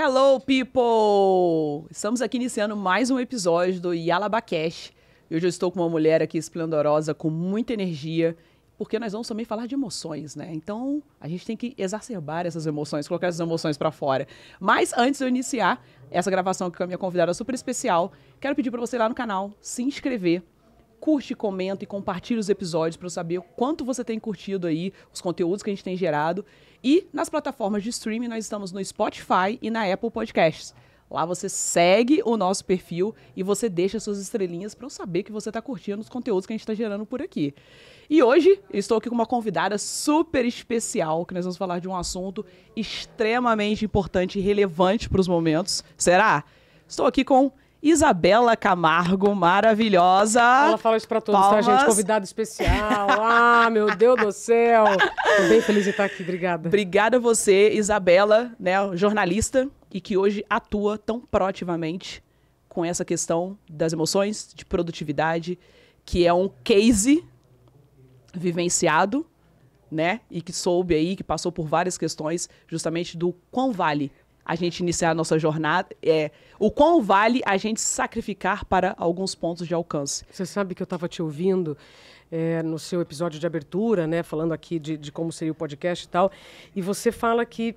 Hello, people! Estamos aqui iniciando mais um episódio do Yalabacast. E hoje eu estou com uma mulher aqui esplendorosa, com muita energia, porque nós vamos também falar de emoções, né? Então, a gente tem que exacerbar essas emoções, colocar essas emoções pra fora. Mas antes de eu iniciar essa gravação aqui com a minha convidada super especial, quero pedir pra você ir lá no canal, se inscrever, curte, comenta e compartilha os episódios para eu saber o quanto você tem curtido aí os conteúdos que a gente tem gerado. E nas plataformas de streaming nós estamos no Spotify e na Apple Podcasts. Lá você segue o nosso perfil e você deixa suas estrelinhas para eu saber que você está curtindo os conteúdos que a gente está gerando por aqui. E hoje eu estou aqui com uma convidada super especial, que nós vamos falar de um assunto extremamente importante e relevante para os momentos. Será? Estou aqui com Isabela Camargo, maravilhosa. Ela fala isso pra todos, Palmas. tá, gente? Convidado especial. Ah, meu Deus do céu. Tô bem feliz de estar aqui, obrigada. Obrigada a você, Isabela, né, jornalista, e que hoje atua tão proativamente com essa questão das emoções, de produtividade, que é um case vivenciado, né, e que soube aí, que passou por várias questões, justamente do quão vale a gente iniciar a nossa jornada, o quão vale a gente sacrificar para alguns pontos de alcance. Você sabe que eu estava te ouvindo no seu episódio de abertura, né, falando aqui de como seria o podcast e tal, e você fala que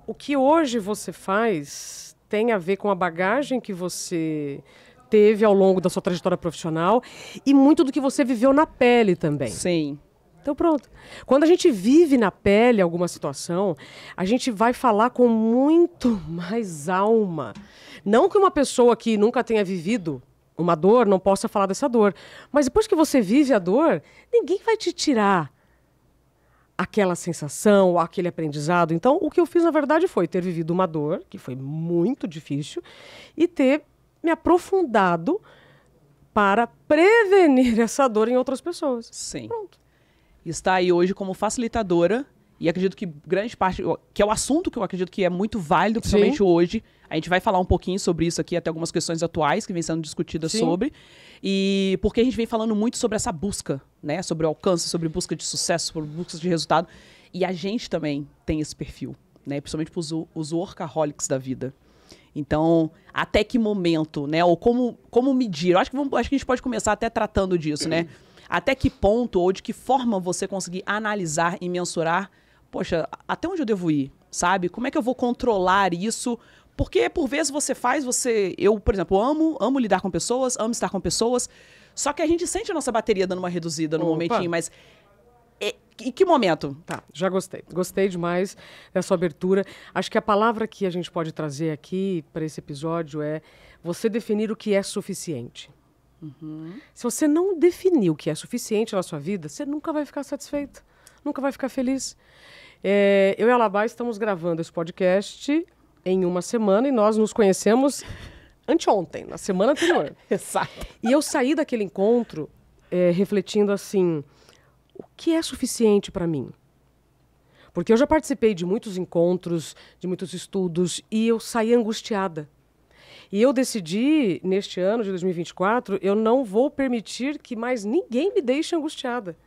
o que hoje você faz tem a ver com a bagagem que você teve ao longo da sua trajetória profissional e muito do que você viveu na pele também. Sim. Então pronto. Quando a gente vive na pele alguma situação, a gente vai falar com muito mais alma. Não que uma pessoa que nunca tenha vivido uma dor não possa falar dessa dor. Mas depois que você vive a dor, ninguém vai te tirar aquela sensação, aquele aprendizado. Então, o que eu fiz, na verdade, foi ter vivido uma dor, que foi muito difícil, e ter me aprofundado para prevenir essa dor em outras pessoas. Sim. Pronto. Está aí hoje como facilitadora, e acredito que grande parte, que é o assunto que eu acredito que é muito válido, principalmente Sim. hoje. A gente vai falar um pouquinho sobre isso aqui, até algumas questões atuais que vêm sendo discutidas Sim. sobre. E porque a gente vem falando muito sobre essa busca, né? Sobre o alcance, sobre busca de sucesso, sobre busca de resultado. E a gente também tem esse perfil, né? Principalmente para os workaholics da vida. Então, até que momento, né? Ou como medir? Eu acho que a gente pode começar até tratando disso, né? Até que ponto ou de que forma você conseguir analisar e mensurar, poxa, até onde eu devo ir, sabe? Como é que eu vou controlar isso? Porque por vezes eu, por exemplo, amo lidar com pessoas, amo estar com pessoas, só que a gente sente a nossa bateria dando uma reduzida no momentinho, mas em que momento? Tá, já gostei. Gostei demais dessa abertura. Acho que a palavra que a gente pode trazer aqui para esse episódio é você definir o que é suficiente. Uhum. Se você não definir o que é suficiente na sua vida, você nunca vai ficar satisfeito, nunca vai ficar feliz. Eu e a Labá estamos gravando esse podcast em uma semana e nós nos conhecemos anteontem, na semana anterior. Exato. E eu saí daquele encontro refletindo assim, o que é suficiente para mim? Porque eu já participei de muitos encontros, de muitos estudos, e eu saí angustiada. E eu decidi, neste ano de 2024, eu não vou permitir que mais ninguém me deixe angustiada.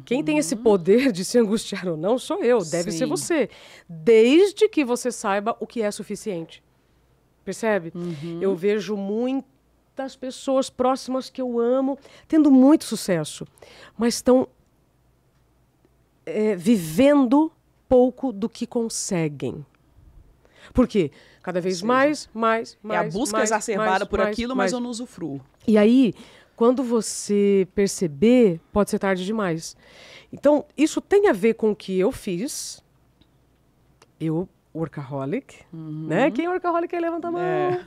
Quem tem esse poder de se angustiar ou não sou eu, deve Sim. ser você. Desde que você saiba o que é suficiente. Percebe? Eu vejo muitas pessoas próximas que eu amo tendo muito sucesso, mas estão vivendo pouco do que conseguem. Por quê? Cada vez mais. É a busca exacerbada por aquilo, mas eu não usufruo. E aí, quando você perceber, pode ser tarde demais. Então, isso tem a ver com o que eu fiz. Eu, workaholic, né? Quem é workaholic aí, levanta a mão, né?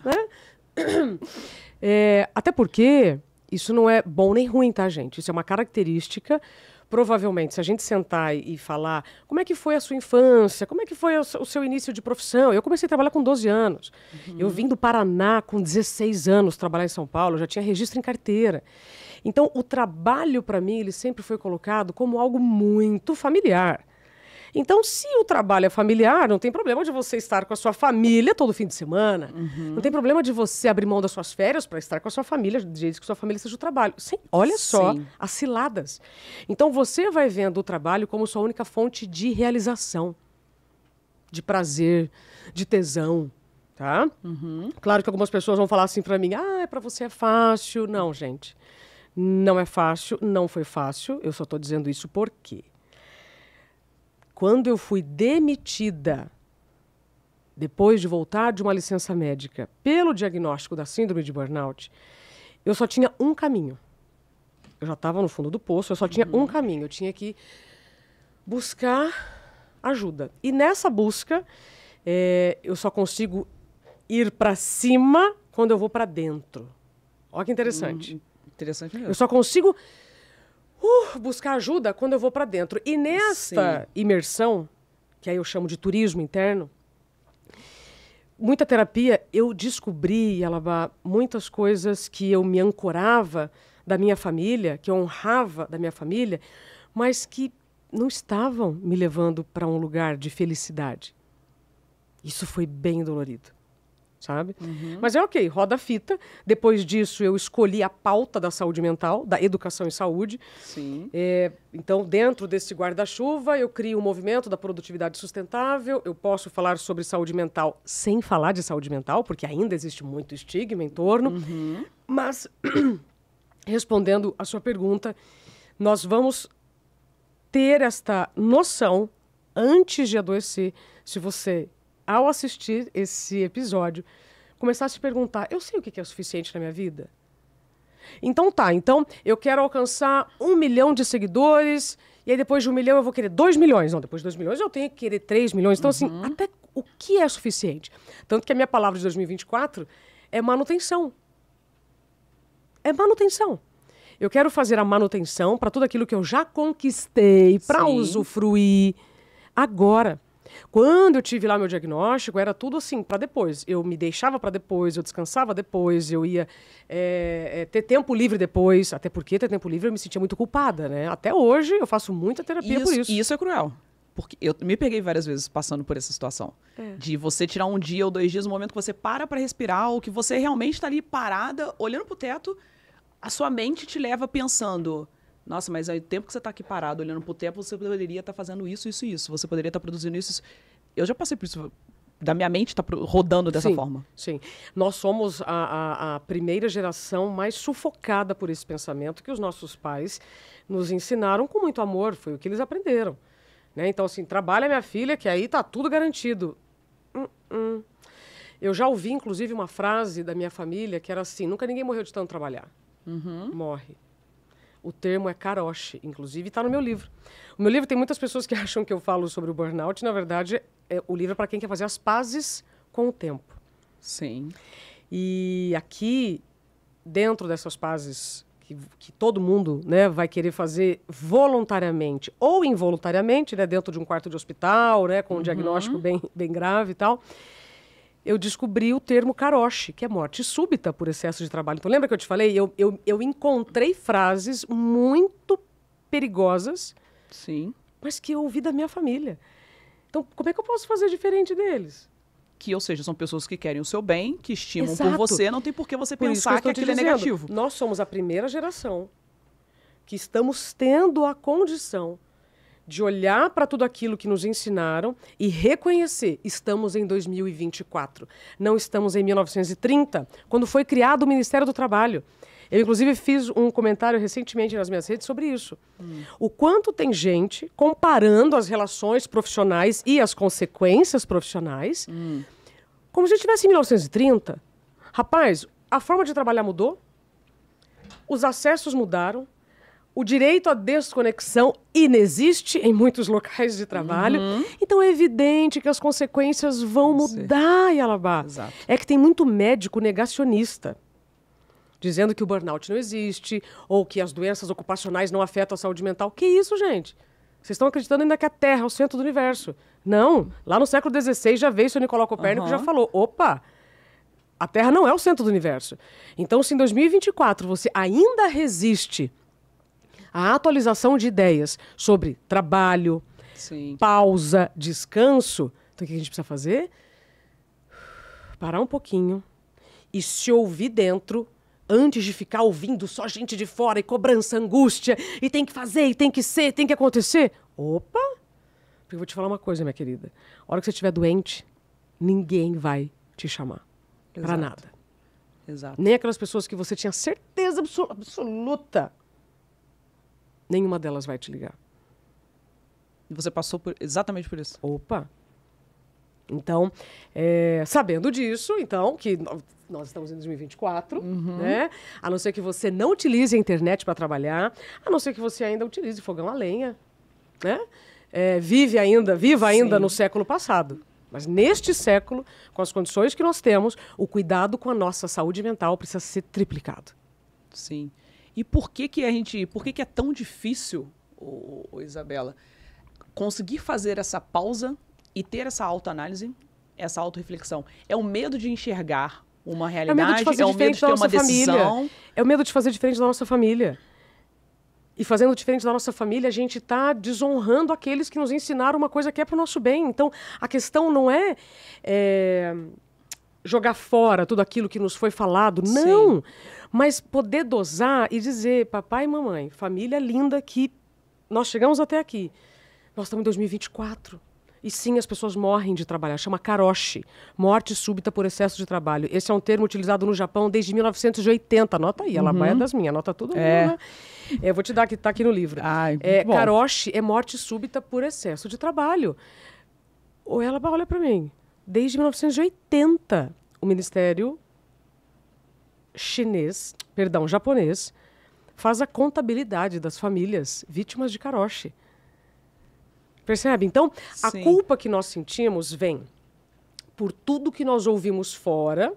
Até porque isso não é bom nem ruim, tá, gente? Isso é uma característica. Provavelmente, se a gente sentar e falar como é que foi a sua infância, como é que foi o seu início de profissão. Eu comecei a trabalhar com 12 anos. Eu vim do Paraná com 16 anos trabalhar em São Paulo, eu já tinha registro em carteira. Então, o trabalho, para mim, ele sempre foi colocado como algo muito familiar. Então, se o trabalho é familiar, não tem problema de você estar com a sua família todo fim de semana. Não tem problema de você abrir mão das suas férias para estar com a sua família, desde que sua família seja o trabalho. Sim, olha só as ciladas. Então, você vai vendo o trabalho como sua única fonte de realização, de prazer, de tesão. tá? Claro que algumas pessoas vão falar assim pra mim, pra você é fácil. Não, gente, não é fácil, não foi fácil. Eu só tô dizendo isso porque quando eu fui demitida, depois de voltar de uma licença médica, pelo diagnóstico da síndrome de burnout, eu só tinha um caminho. Eu já estava no fundo do poço, eu só tinha um caminho. Eu tinha que buscar ajuda. E nessa busca, eu só consigo ir para cima quando eu vou para dentro. Olha que interessante. Interessante mesmo. Eu só consigo buscar ajuda quando eu vou para dentro. E nessa imersão, que aí eu chamo de turismo interno, muita terapia, eu descobri, Yalabá, muitas coisas que eu me ancorava da minha família, que eu honrava da minha família, mas que não estavam me levando para um lugar de felicidade. Isso foi bem dolorido, sabe? Mas é ok, roda a fita. Depois disso, eu escolhi a pauta da saúde mental, da educação em saúde. Sim. Então, dentro desse guarda-chuva, eu crio o movimento da produtividade sustentável. Eu posso falar sobre saúde mental sem falar de saúde mental, porque ainda existe muito estigma em torno. Mas, respondendo a sua pergunta, nós vamos ter esta noção antes de adoecer, se você, ao assistir esse episódio, começar a se perguntar, eu sei o que é o suficiente na minha vida? Então eu quero alcançar 1 milhão de seguidores, e aí depois de 1 milhão eu vou querer 2 milhões. Não, depois de 2 milhões eu tenho que querer 3 milhões. Então, assim, até o que é suficiente? Tanto que a minha palavra de 2024 é manutenção. É manutenção. Eu quero fazer a manutenção para tudo aquilo que eu já conquistei, para usufruir agora. Quando eu tive lá meu diagnóstico, era tudo assim, para depois. Eu me deixava para depois, eu descansava depois, eu ia ter tempo livre depois. Até porque ter tempo livre eu me sentia muito culpada, né? Até hoje eu faço muita terapia por isso. E isso é cruel. Porque eu me peguei várias vezes passando por essa situação. De você tirar 1 dia ou 2 dias, no momento que você para respirar, ou que você realmente está ali parada, olhando pro teto, a sua mente te leva pensando, nossa, mas aí o tempo que você está aqui parado, olhando pro teto, você poderia estar fazendo isso, isso e isso. Você poderia estar produzindo isso, isso. Eu já passei por isso, da minha mente estar rodando dessa forma. Sim. Nós somos a primeira geração mais sufocada por esse pensamento que os nossos pais nos ensinaram com muito amor. Foi o que eles aprenderam. Né? Então, assim, trabalha minha filha, que aí tá tudo garantido. Eu já ouvi, inclusive, uma frase da minha família que era assim, nunca ninguém morreu de tanto trabalhar. Morre. O termo é karoshi, inclusive está no meu livro. O meu livro tem muitas pessoas que acham que eu falo sobre o burnout, na verdade, o livro é para quem quer fazer as pazes com o tempo. Sim. E aqui, dentro dessas pazes que todo mundo, né, vai querer fazer voluntariamente ou involuntariamente, né, dentro de um quarto de hospital, né, com um diagnóstico bem grave e tal, eu descobri o termo karoshi, que é morte súbita por excesso de trabalho. Então, lembra que eu te falei? Eu encontrei frases muito perigosas, mas que eu ouvi da minha família. Então, como é que eu posso fazer diferente deles? Que, ou seja, são pessoas que querem o seu bem, que estimam por você, não tem por que você pensar que aquilo é negativo. Nós somos a primeira geração que estamos tendo a condição de olhar para tudo aquilo que nos ensinaram e reconhecer, estamos em 2024, não estamos em 1930, quando foi criado o Ministério do Trabalho. Eu, inclusive, fiz um comentário recentemente nas minhas redes sobre isso. O quanto tem gente comparando as relações profissionais e as consequências profissionais como se a gente estivesse em 1930. Rapaz, a forma de trabalhar mudou, os acessos mudaram, o direito à desconexão inexiste em muitos locais de trabalho. Então é evidente que as consequências vão mudar, Yalabá. Exato. É que tem muito médico negacionista, dizendo que o burnout não existe, ou que as doenças ocupacionais não afetam a saúde mental. Que isso, gente? Vocês estão acreditando ainda que a Terra é o centro do universo. Não. Lá no século XVI já veio o Sr. Nicolau Copérnico e já falou, opa, a Terra não é o centro do universo. Então, se em 2024 você ainda resiste à atualização de ideias sobre trabalho, pausa, descanso, então o que a gente precisa fazer? Parar um pouquinho e se ouvir dentro, antes de ficar ouvindo só gente de fora e cobrança, angústia, e tem que fazer, e tem que ser, tem que acontecer. Opa! Porque eu vou te falar uma coisa, minha querida. A hora que você estiver doente, ninguém vai te chamar. Para Exato. nada. Exato. Nem aquelas pessoas que você tinha certeza absoluta. Nenhuma delas vai te ligar. E você passou exatamente por isso. Opa! Então, sabendo disso, então, que nós estamos em 2024, né? A não ser que você não utilize a internet para trabalhar, a não ser que você ainda utilize fogão a lenha, né? Viva ainda no século passado. Mas neste século, com as condições que nós temos, o cuidado com a nossa saúde mental precisa ser triplicado. Sim. E por que é tão difícil, Isabela, conseguir fazer essa pausa e ter essa autoanálise, essa autorreflexão? É o medo de enxergar uma realidade, é o medo de ter uma decisão. É o medo de fazer diferente da nossa família. E fazendo diferente da nossa família, a gente está desonrando aqueles que nos ensinaram uma coisa que é para o nosso bem. Então, a questão não é jogar fora tudo aquilo que nos foi falado. Sim. Não! Mas poder dosar e dizer, papai e mamãe, família linda que nós chegamos até aqui. Nós estamos em 2024. E sim, as pessoas morrem de trabalhar. Chama karoshi, morte súbita por excesso de trabalho. Esse é um termo utilizado no Japão desde 1980. Anota aí, ela vai das minhas, anota tudo. Né? Eu vou te dar, que está aqui no livro. Karoshi é morte súbita por excesso de trabalho. Ou ela olha para mim. Desde 1980, o Ministério japonês, faz a contabilidade das famílias vítimas de karoshi. Percebe? Então, a culpa que nós sentimos vem por tudo que nós ouvimos fora,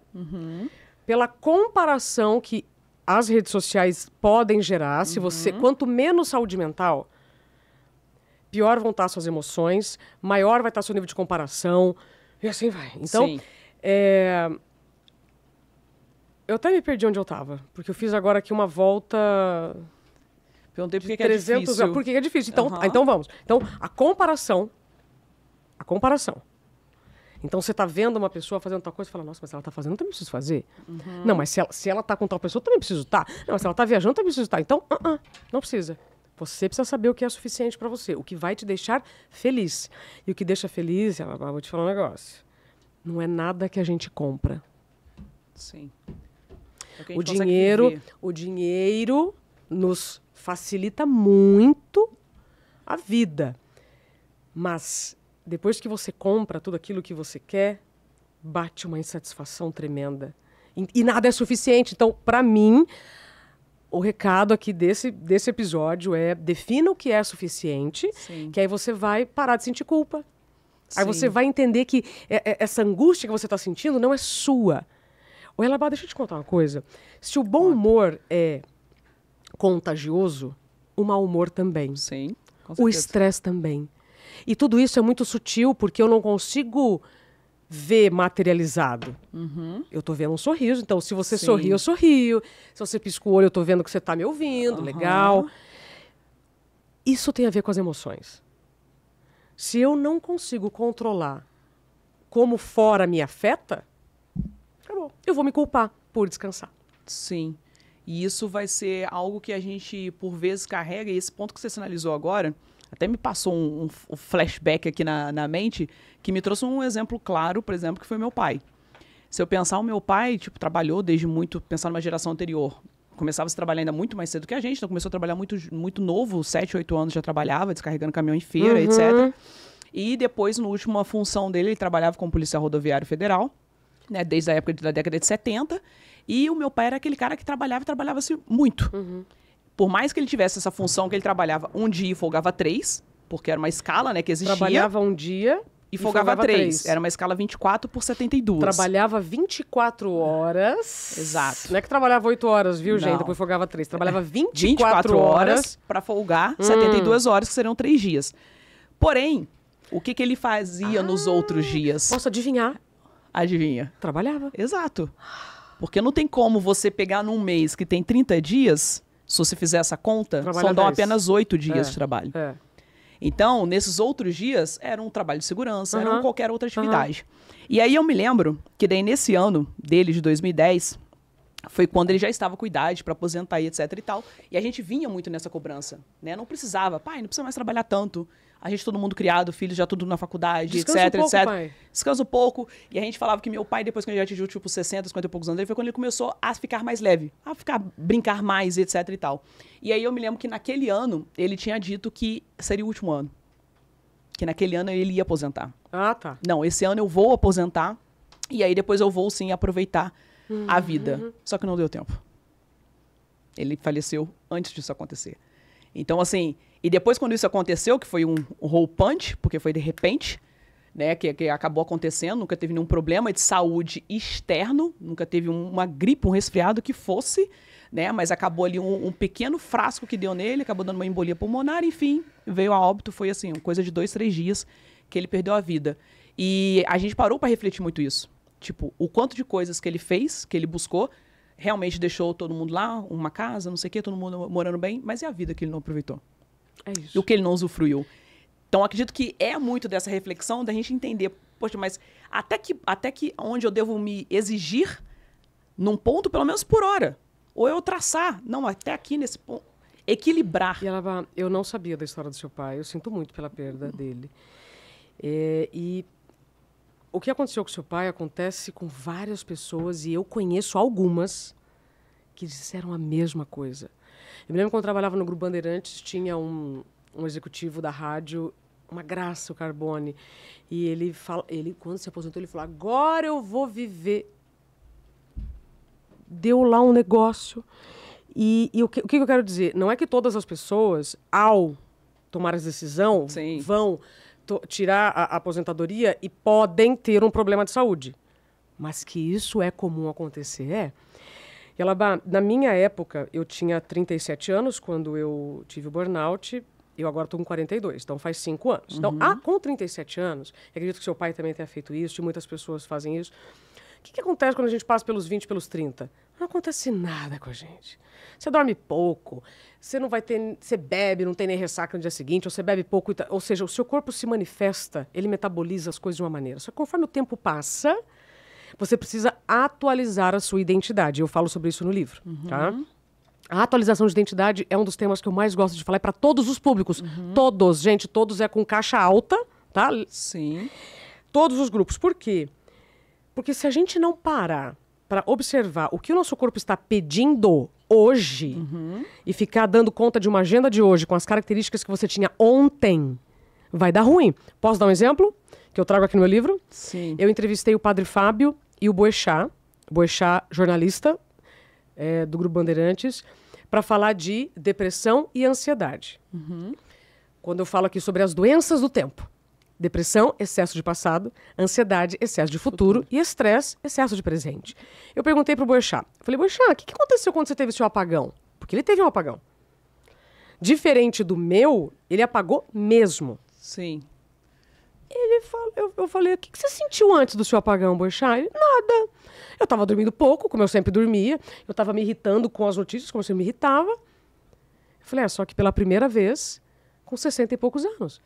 pela comparação que as redes sociais podem gerar. Se você, quanto menos saúde mental, pior vão estar suas emoções, maior vai estar seu nível de comparação, e assim vai. Então, eu até me perdi onde eu estava, porque eu fiz agora aqui uma volta... Perguntei por que é difícil. Por que é difícil? Então vamos. Então, a comparação. Então, você está vendo uma pessoa fazendo tal coisa e fala, nossa, mas ela está fazendo, eu também preciso fazer. Não, mas se ela está com tal pessoa, eu também preciso estar. Não, mas se ela está viajando, eu também preciso estar. Então, não precisa. Você precisa saber o que é suficiente para você, o que vai te deixar feliz. E o que deixa feliz, vou te falar um negócio, não é nada que a gente compra. Sim. O dinheiro nos facilita muito a vida. Mas depois que você compra tudo aquilo que você quer, bate uma insatisfação tremenda. E nada é suficiente. Então, para mim, o recado aqui desse episódio é: defina o que é suficiente, que aí você vai parar de sentir culpa. Aí você vai entender que essa angústia que você está sentindo não é sua. Ô, Elabá, deixa eu te contar uma coisa. Se o bom humor é contagioso, o mau humor também. Sim, com o estresse também. E tudo isso é muito sutil, porque eu não consigo ver materializado. Eu estou vendo um sorriso, então se você sorri, eu sorrio. Se você pisca o olho, eu estou vendo que você está me ouvindo, legal. Isso tem a ver com as emoções. Se eu não consigo controlar como fora me afeta, acabou. Eu vou me culpar por descansar. Sim. E isso vai ser algo que a gente, por vezes, carrega. E esse ponto que você sinalizou agora, até me passou um flashback aqui na mente, que me trouxe um exemplo claro, por exemplo, que foi meu pai. Se eu pensar, o meu pai, trabalhou desde muito, pensar numa geração anterior, começava a se trabalhar ainda muito mais cedo que a gente, então começou a trabalhar muito novo, 7, 8 anos já trabalhava, descarregando caminhão em feira, etc. E depois, na última função dele, ele trabalhava como policial rodoviário federal, né, desde a época da década de 70, e o meu pai era aquele cara que trabalhava-se muito. Por mais que ele tivesse essa função que ele trabalhava um dia e folgava 3, porque era uma escala, né, que existia. Trabalhava um dia e folgava 3. Era uma escala 24 por 72. Trabalhava 24 horas. Exato. Não é que trabalhava 8 horas, viu, gente? Depois folgava 3. Trabalhava 24 horas para folgar 72 horas, que seriam 3 dias. Porém, o que ele fazia nos outros dias? Posso adivinhar? Adivinha. Trabalhava. Exato. Porque não tem como você pegar num mês que tem 30 dias, se você fizer essa conta, só dão apenas 8 dias de trabalho. Então, nesses outros dias, era um trabalho de segurança, era qualquer outra atividade. E aí eu me lembro que daí nesse ano dele, de 2010, foi quando ele já estava com idade para aposentar e etc e tal. E a gente vinha muito nessa cobrança, né? Não precisava, pai, não precisa mais trabalhar tanto. a gente todo mundo criado, filhos já tudo na faculdade, Descansa etc, um pouco, etc. pai. Descansa um pouco. E a gente falava que meu pai, depois que ele já atingiu, tipo, 60, 50 e poucos anos, foi quando ele começou a ficar mais leve, a brincar mais, etc e tal. E aí eu me lembro que naquele ano, ele tinha dito que seria o último ano. Que naquele ano ele ia aposentar. Ah, tá. Não, esse ano eu vou aposentar, e aí depois eu vou, sim, aproveitar a vida. Só que não deu tempo. Ele faleceu antes disso acontecer. Então, assim, e depois quando isso aconteceu, que foi um hole punch, porque foi de repente, né, que acabou acontecendo, nunca teve nenhum problema de saúde externo, nunca teve uma gripe, um resfriado que fosse, né, mas acabou ali um pequeno frasco que deu nele, acabou dando uma embolia pulmonar, enfim, veio a óbito, foi assim, coisa de 2, 3 dias que ele perdeu a vida. E a gente parou para refletir muito isso. Tipo, o quanto de coisas que ele fez, que ele buscou, realmente deixou todo mundo lá, uma casa, não sei o quê, todo mundo morando bem, mas e a vida que ele não aproveitou? É E isso. o que ele não usufruiu? Então, acredito que é muito dessa reflexão da gente entender, poxa, mas até que onde eu devo me exigir num ponto, pelo menos por hora? Ou eu traçar, não, até aqui nesse ponto, equilibrar. E ela, eu não sabia da história do seu pai, eu sinto muito pela perda dele. E o que aconteceu com seu pai acontece com várias pessoas, e eu conheço algumas que disseram a mesma coisa. Eu me lembro quando eu trabalhava no Grupo Bandeirantes, tinha um executivo da rádio, uma graça, o Carbone, e ele quando se aposentou, ele falou, agora eu vou viver. Deu lá um negócio. E o que eu quero dizer? Não é que todas as pessoas, ao tomar essa decisão, Sim. vão tirar a aposentadoria e podem ter um problema de saúde. Mas que isso é comum acontecer, é. E ela, na minha época, eu tinha 37 anos quando eu tive o burnout. Eu agora estou com 42, então faz 5 anos. Então, com 37 anos, eu acredito que seu pai também tenha feito isso, e muitas pessoas fazem isso. O que acontece quando a gente passa pelos 20, pelos 30? Não acontece nada com a gente. Você dorme pouco, você não vai ter, você bebe, não tem nem ressaca no dia seguinte, ou você bebe pouco, ou seja, o seu corpo se manifesta, ele metaboliza as coisas de uma maneira. Só que conforme o tempo passa, você precisa atualizar a sua identidade. Eu falo sobre isso no livro, tá? A atualização de identidade é um dos temas que eu mais gosto de falar, para todos os públicos. Todos, gente, todos é com caixa alta, tá? Sim. Todos os grupos. Por quê? Porque se a gente não parar para observar o que o nosso corpo está pedindo hoje e ficar dando conta de uma agenda de hoje com as características que você tinha ontem, vai dar ruim. Posso dar um exemplo que eu trago aqui no meu livro? Sim. Eu entrevistei o Padre Fábio e o Boechat, jornalista do Grupo Bandeirantes, para falar de depressão e ansiedade. Quando eu falo aqui sobre as doenças do tempo. Depressão, excesso de passado. Ansiedade, excesso de futuro. E estresse, excesso de presente. Eu perguntei pro Boechat. Eu falei, Boechat, o que aconteceu quando você teve seu apagão? Porque ele teve um apagão. Diferente do meu, ele apagou mesmo. Sim. Eu falei, o que você sentiu antes do seu apagão, Boechat? Ele, nada. Eu tava dormindo pouco, como eu sempre dormia. Eu tava me irritando com as notícias, como eu sempre me irritava. Eu falei, só que pela primeira vez, com 60 e poucos anos.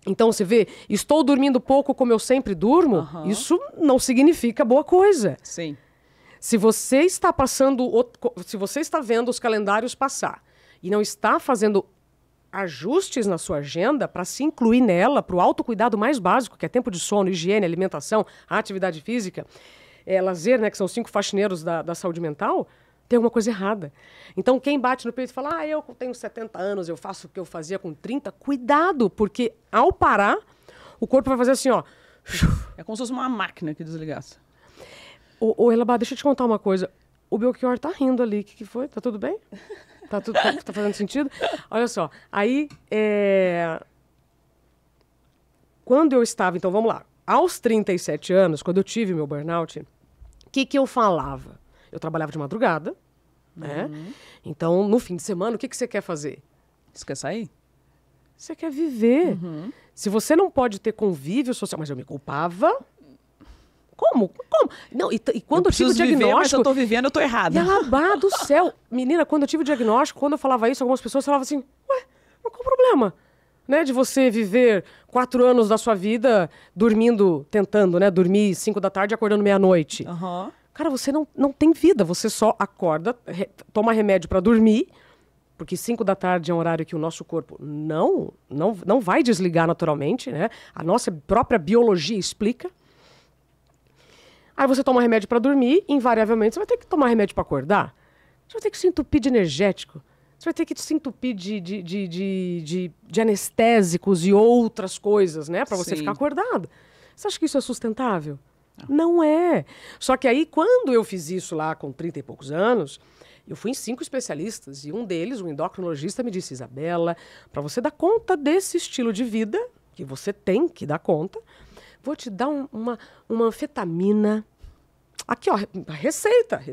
Então, você vê, estou dormindo pouco como eu sempre durmo, isso não significa boa coisa. Sim. Se você está se você está vendo os calendários passar e não está fazendo ajustes na sua agenda para se incluir nela, para o autocuidado mais básico, que é tempo de sono, higiene, alimentação, atividade física, lazer, né, que são os 5 faxineiros da saúde mental, tem alguma coisa errada. Então, quem bate no peito e fala, eu tenho 70 anos, eu faço o que eu fazia com 30, cuidado, porque ao parar, o corpo vai fazer assim, ó. É como se fosse uma máquina que desligasse. Ô, Elabá, deixa eu te contar uma coisa. O Belchior tá rindo ali. O que foi? Tá tudo bem? Tá fazendo sentido? Olha só. Aí, quando eu estava... Então, vamos lá. Aos 37 anos, quando eu tive meu burnout, o que eu falava? Eu trabalhava de madrugada, né? Então, no fim de semana, o que você quer fazer? Você quer sair? Você quer viver. Se você não pode ter convívio social... Mas eu me culpava... Como? Não, e quando eu tive o diagnóstico... Viver, mas eu tô vivendo, eu tô errada. Yalabá do céu! Menina, quando eu tive o diagnóstico, quando eu falava isso, algumas pessoas falavam assim, ué, mas qual o problema? Né, de você viver 4 anos da sua vida dormindo, tentando, né, dormir 5 da tarde e acordando meia-noite. Cara, você não tem vida, você só acorda, toma remédio pra dormir, porque 5 da tarde é um horário que o nosso corpo não vai desligar naturalmente, né? A nossa própria biologia explica. Aí você toma remédio para dormir, invariavelmente você vai ter que tomar remédio para acordar. Você vai ter que se entupir de energético. Você vai ter que se entupir de anestésicos e outras coisas, né? Para você ficar acordado. Você acha que isso é sustentável? Não é. Só que aí, quando eu fiz isso lá com 30 e poucos anos, eu fui em 5 especialistas e um deles, um endocrinologista, me disse: Isabela, para você dar conta desse estilo de vida, que você tem que dar conta, vou te dar uma anfetamina. Aqui, ó, receita.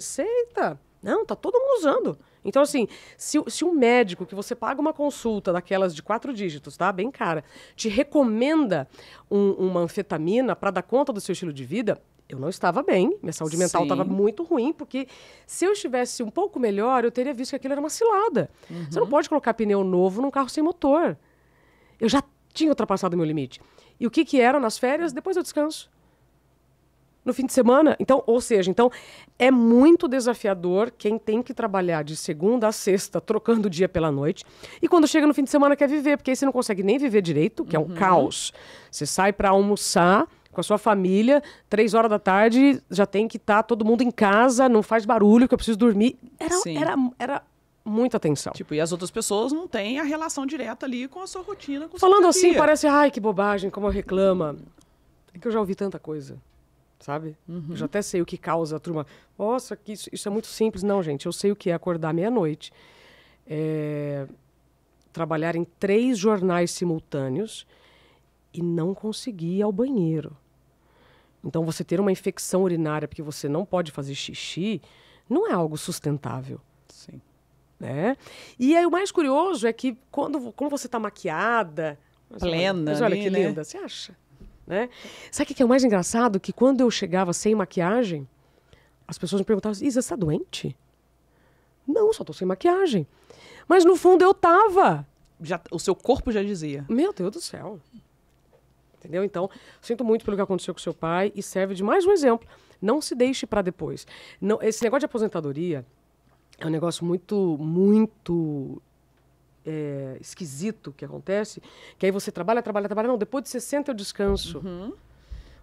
Não, tá todo mundo usando. Então, assim, se um médico que você paga uma consulta daquelas de 4 dígitos, tá? Bem cara, te recomenda uma anfetamina para dar conta do seu estilo de vida, eu não estava bem, minha saúde mental estava muito ruim, porque se eu estivesse um pouco melhor, eu teria visto que aquilo era uma cilada. Você não pode colocar pneu novo num carro sem motor. Eu já tinha ultrapassado o meu limite. E o que era nas férias? Depois eu descanso. No fim de semana. Então, ou seja, é muito desafiador quem tem que trabalhar de segunda a sexta, trocando o dia pela noite. E quando chega no fim de semana quer viver, porque aí você não consegue nem viver direito, que é um caos. Você sai para almoçar com a sua família, 3 horas da tarde, já tem que estar todo mundo em casa, não faz barulho, que eu preciso dormir. Era muita tensão. Tipo, e as outras pessoas não têm a relação direta ali com a sua rotina, com Falando seu assim, dia. parece, ai, que bobagem, como reclama. É que eu já ouvi tanta coisa. Sabe? Eu já até sei o que causa a turma. Nossa, que isso é muito simples. Não, gente, eu sei o que é acordar meia-noite, trabalhar em 3 jornais simultâneos e não conseguir ir ao banheiro. Então, você ter uma infecção urinária porque você não pode fazer xixi não é algo sustentável. Sim. Né? E aí, o mais curioso é que quando você está maquiada... Plena. Mas olha ali, que né? linda, você acha? Né? Sabe o que é o mais engraçado? Que quando eu chegava sem maquiagem, as pessoas me perguntavam: Isa, você tá doente? Não, só tô sem maquiagem. Mas no fundo eu tava. O seu corpo já dizia. Meu Deus do céu. Entendeu? Então, sinto muito pelo que aconteceu com seu pai e serve de mais um exemplo. Não se deixe para depois. Não, esse negócio de aposentadoria é um negócio muito esquisito que acontece, que aí você trabalha, não, depois de 60 eu descanso.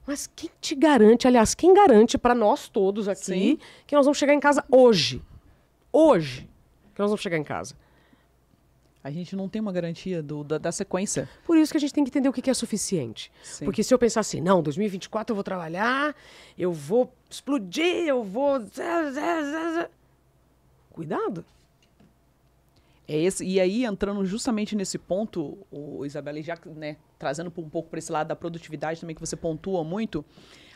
Mas quem te garante, aliás, quem garante para nós todos aqui Sim. que nós vamos chegar em casa hoje? Hoje que nós vamos chegar em casa. A gente não tem uma garantia da sequência. Por isso que a gente tem que entender o que é suficiente. Sim. Porque se eu pensar assim, não, 2024 eu vou trabalhar, eu vou explodir, eu vou... Cuidado. E aí, entrando justamente nesse ponto, Isabela, já né, trazendo um pouco para esse lado da produtividade também, que você pontua muito,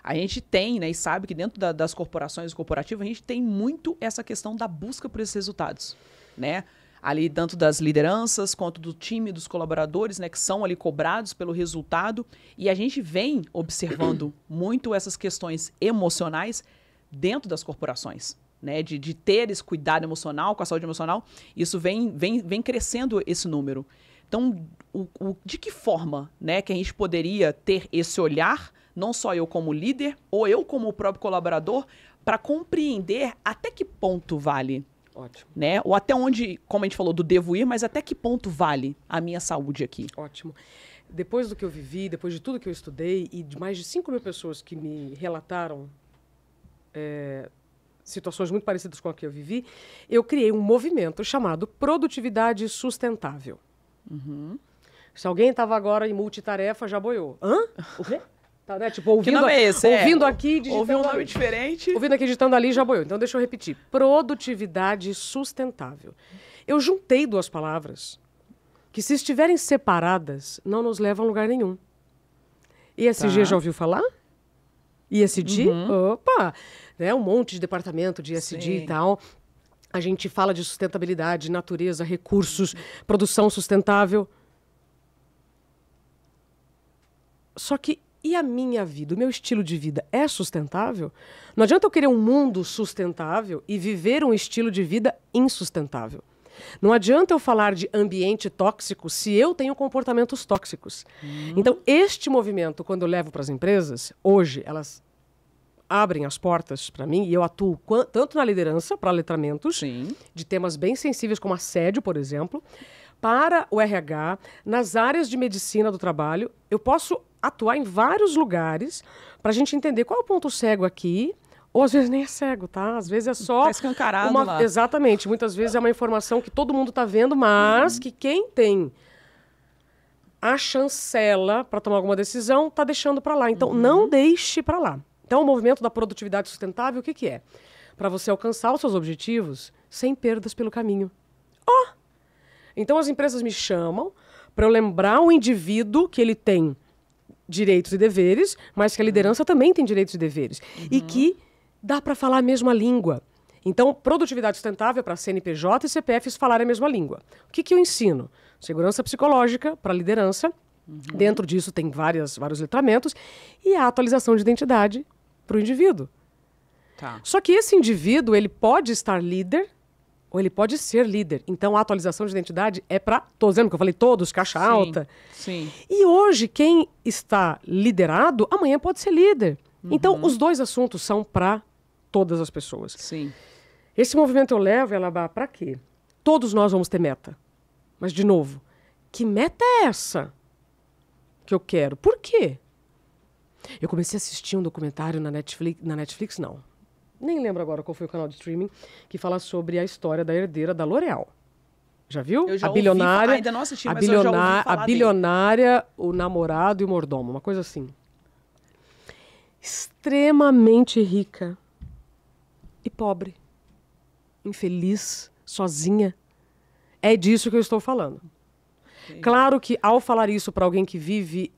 a gente tem, né, e sabe que dentro das corporações corporativas, a gente tem muito essa questão da busca por esses resultados, né? Ali, tanto das lideranças, quanto do time, dos colaboradores, né, que são ali cobrados pelo resultado. E a gente vem observando muito essas questões emocionais dentro das corporações. Né, de ter esse cuidado emocional, com a saúde emocional, isso vem crescendo esse número. Então, de que forma, né, que a gente poderia ter esse olhar, não só eu como líder, ou eu como o próprio colaborador, para compreender até que ponto vale? Ótimo. Né? Ou até onde, como a gente falou, do devo ir, mas até que ponto vale a minha saúde aqui? Ótimo. Depois do que eu vivi, depois de tudo que eu estudei, e de mais de 5.000 pessoas que me relataram situações muito parecidas com a que eu vivi, eu criei um movimento chamado Produtividade Sustentável. Se alguém estava agora em multitarefa, já boiou. Hã? O quê? Tá, né? Tipo, ouvindo, Que nome é esse? ouvindo aqui, digitando Ouvi um nome ali. diferente. Ouvindo aqui, digitando ali, já boiou. Então, deixa eu repetir. Produtividade sustentável. Eu juntei 2 palavras que, se estiverem separadas, não nos levam a lugar nenhum. ESG, já ouviu falar? ESG? Opa! Né? Um monte de departamento de ESG Sim. e tal. A gente fala de sustentabilidade, natureza, recursos, produção sustentável. Só que, e a minha vida, o meu estilo de vida é sustentável? Não adianta eu querer um mundo sustentável e viver um estilo de vida insustentável. Não adianta eu falar de ambiente tóxico se eu tenho comportamentos tóxicos. Então, este movimento, quando eu levo para as empresas, hoje, elas abrem as portas para mim, e eu atuo tanto na liderança, para letramentos, Sim. de temas bem sensíveis como assédio, por exemplo, para o RH, nas áreas de medicina do trabalho. Eu posso atuar em vários lugares para a gente entender qual é o ponto cego aqui, ou às vezes nem é cego, tá? Às vezes é só... Tá escancarado lá. Exatamente. Muitas vezes é uma informação que todo mundo está vendo, mas que quem tem a chancela para tomar alguma decisão está deixando para lá. Então, não deixe para lá. Então, o movimento da produtividade sustentável, o que é? Para você alcançar os seus objetivos sem perdas pelo caminho. Então, as empresas me chamam para eu lembrar o indivíduo que ele tem direitos e deveres, mas que a liderança também tem direitos e deveres. E que dá para falar a mesma língua. Então, produtividade sustentável para CNPJ e CPFs falarem a mesma língua. O que eu ensino? Segurança psicológica para liderança. Dentro disso tem vários letramentos. E a atualização de identidade para o indivíduo. Tá. Só que esse indivíduo, ele pode estar líder ou ele pode ser líder. Então, a atualização de identidade é para todos. Lembra que eu falei todos, caixa alta? Sim. E hoje, quem está liderado, amanhã pode ser líder. Então, os dois assuntos são para todas as pessoas. Sim. Esse movimento eu levo, Elabá, para quê? Todos nós vamos ter meta. Mas, de novo, que meta é essa que eu quero? Por quê? Eu comecei a assistir um documentário na Netflix, não. Nem lembro agora qual foi o canal de streaming, que fala sobre a história da herdeira da L'Oréal. Já viu? Eu já a bilionária, ainda não assisti, mas eu já ouvi falar a bilionária, o namorado e o mordomo, uma coisa assim. Extremamente rica e pobre, infeliz, sozinha. É disso que eu estou falando. Sim. Claro que ao falar isso para alguém que vive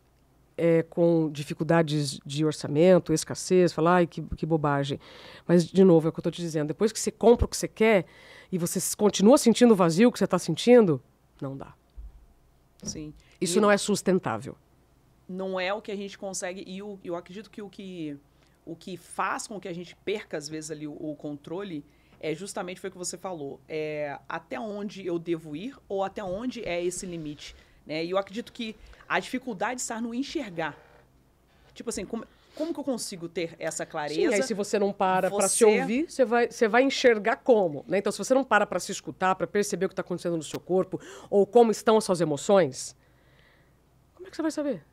com dificuldades de orçamento, escassez, falar, ai, que bobagem. Mas, de novo, é o que eu estou te dizendo. Depois que você compra o que você quer e você continua sentindo o vazio que você está sentindo, não dá. Sim. Isso não é sustentável. Não é o que a gente consegue. E eu acredito que o que faz com que a gente perca, às vezes, ali o controle é justamente foi o que você falou. Até onde eu devo ir ou até onde é esse limite. Né? E eu acredito que a dificuldade está no enxergar. Tipo assim, como que eu consigo ter essa clareza? Sim, aí se você não para se ouvir, você vai enxergar como. Né? Então, se você não para se escutar, para perceber o que está acontecendo no seu corpo, ou como estão as suas emoções, como é que você vai saber?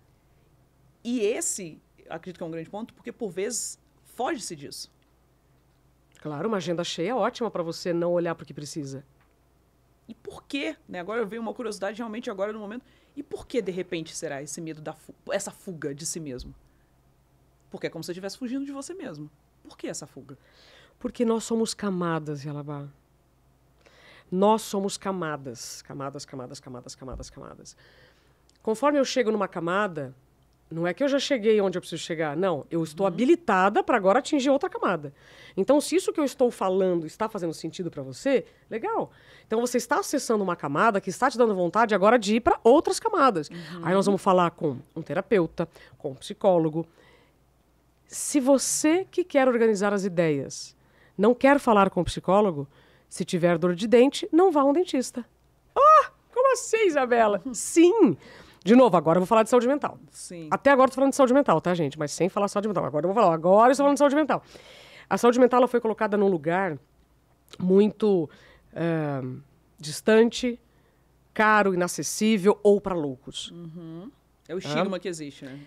E esse, acredito que é um grande ponto, porque por vezes foge-se disso. Claro, uma agenda cheia é ótima para você não olhar para o que precisa. E por quê? Né? Agora eu vejo uma curiosidade realmente agora no momento. E por que, de repente, será esse medo, essa fuga de si mesmo? Porque é como se você estivesse fugindo de você mesmo. Por que essa fuga? Porque nós somos camadas, Yalabá. Nós somos camadas. Camadas. Conforme eu chego numa camada, não é que eu já cheguei onde eu preciso chegar. Não, eu estou habilitada para agora atingir outra camada. Então, se isso que eu estou falando está fazendo sentido para você, legal. Então, você está acessando uma camada que está te dando vontade agora de ir para outras camadas. Aí nós vamos falar com um terapeuta, com um psicólogo. Se você que quer organizar as ideias não quer falar com o psicólogo, se tiver dor de dente, não vá a um dentista. Como assim, Isabela? Sim! De novo, agora eu vou falar de saúde mental. Sim. Até agora eu tô falando de saúde mental, tá, gente? Mas sem falar saúde mental. Agora eu vou falar, agora eu estou falando de saúde mental. A saúde mental ela foi colocada num lugar muito distante, caro, inacessível ou para loucos. É o estigma que existe, né?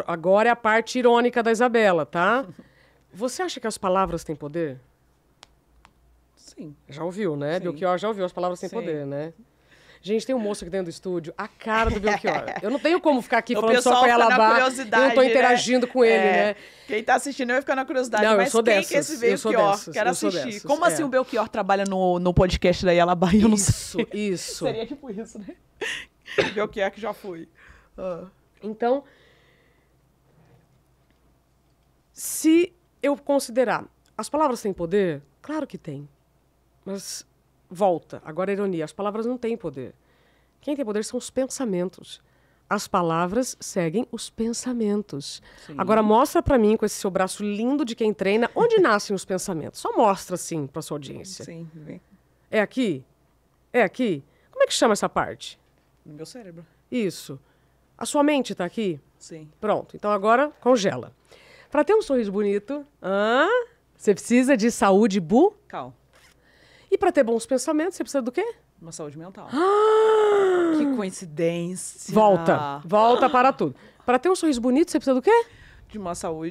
Agora é a parte irônica da Isabela, tá? Você acha que as palavras têm poder? Sim. Já ouviu, né? Sim. Belchior já ouviu as palavras têm Sim. poder, né? Gente, tem um moço aqui dentro do estúdio, a cara do Belchior. Eu não tenho como ficar aqui falando só com ela abaixo. Eu não tô interagindo com ele, né? Quem tá assistindo vai ficar na curiosidade. Não, mas eu sou quem dessas, que é esse eu sou Belchior? dessas, Quero eu sou assistir. dessas, Como assim o Belchior trabalha no podcast da Yalabá? Eu não sei. Isso. Seria tipo isso, né? Belchior que já foi. Então, se eu considerar, as palavras têm poder? Claro que tem. Mas volta, agora a ironia, as palavras não têm poder. Quem tem poder são os pensamentos. As palavras seguem os pensamentos. Sim. Agora mostra pra mim, com esse seu braço lindo de quem treina, onde nascem os pensamentos. Só mostra, assim, pra sua audiência. Sim, vem. É aqui? É aqui? Como é que chama essa parte? No meu cérebro. Isso. A sua mente tá aqui? Sim. Pronto, então agora congela. Para ter um sorriso bonito, você precisa de saúde bucal. E para ter bons pensamentos, você precisa do quê? Uma saúde mental. Que coincidência. Volta para tudo. Para ter um sorriso bonito, você precisa do quê?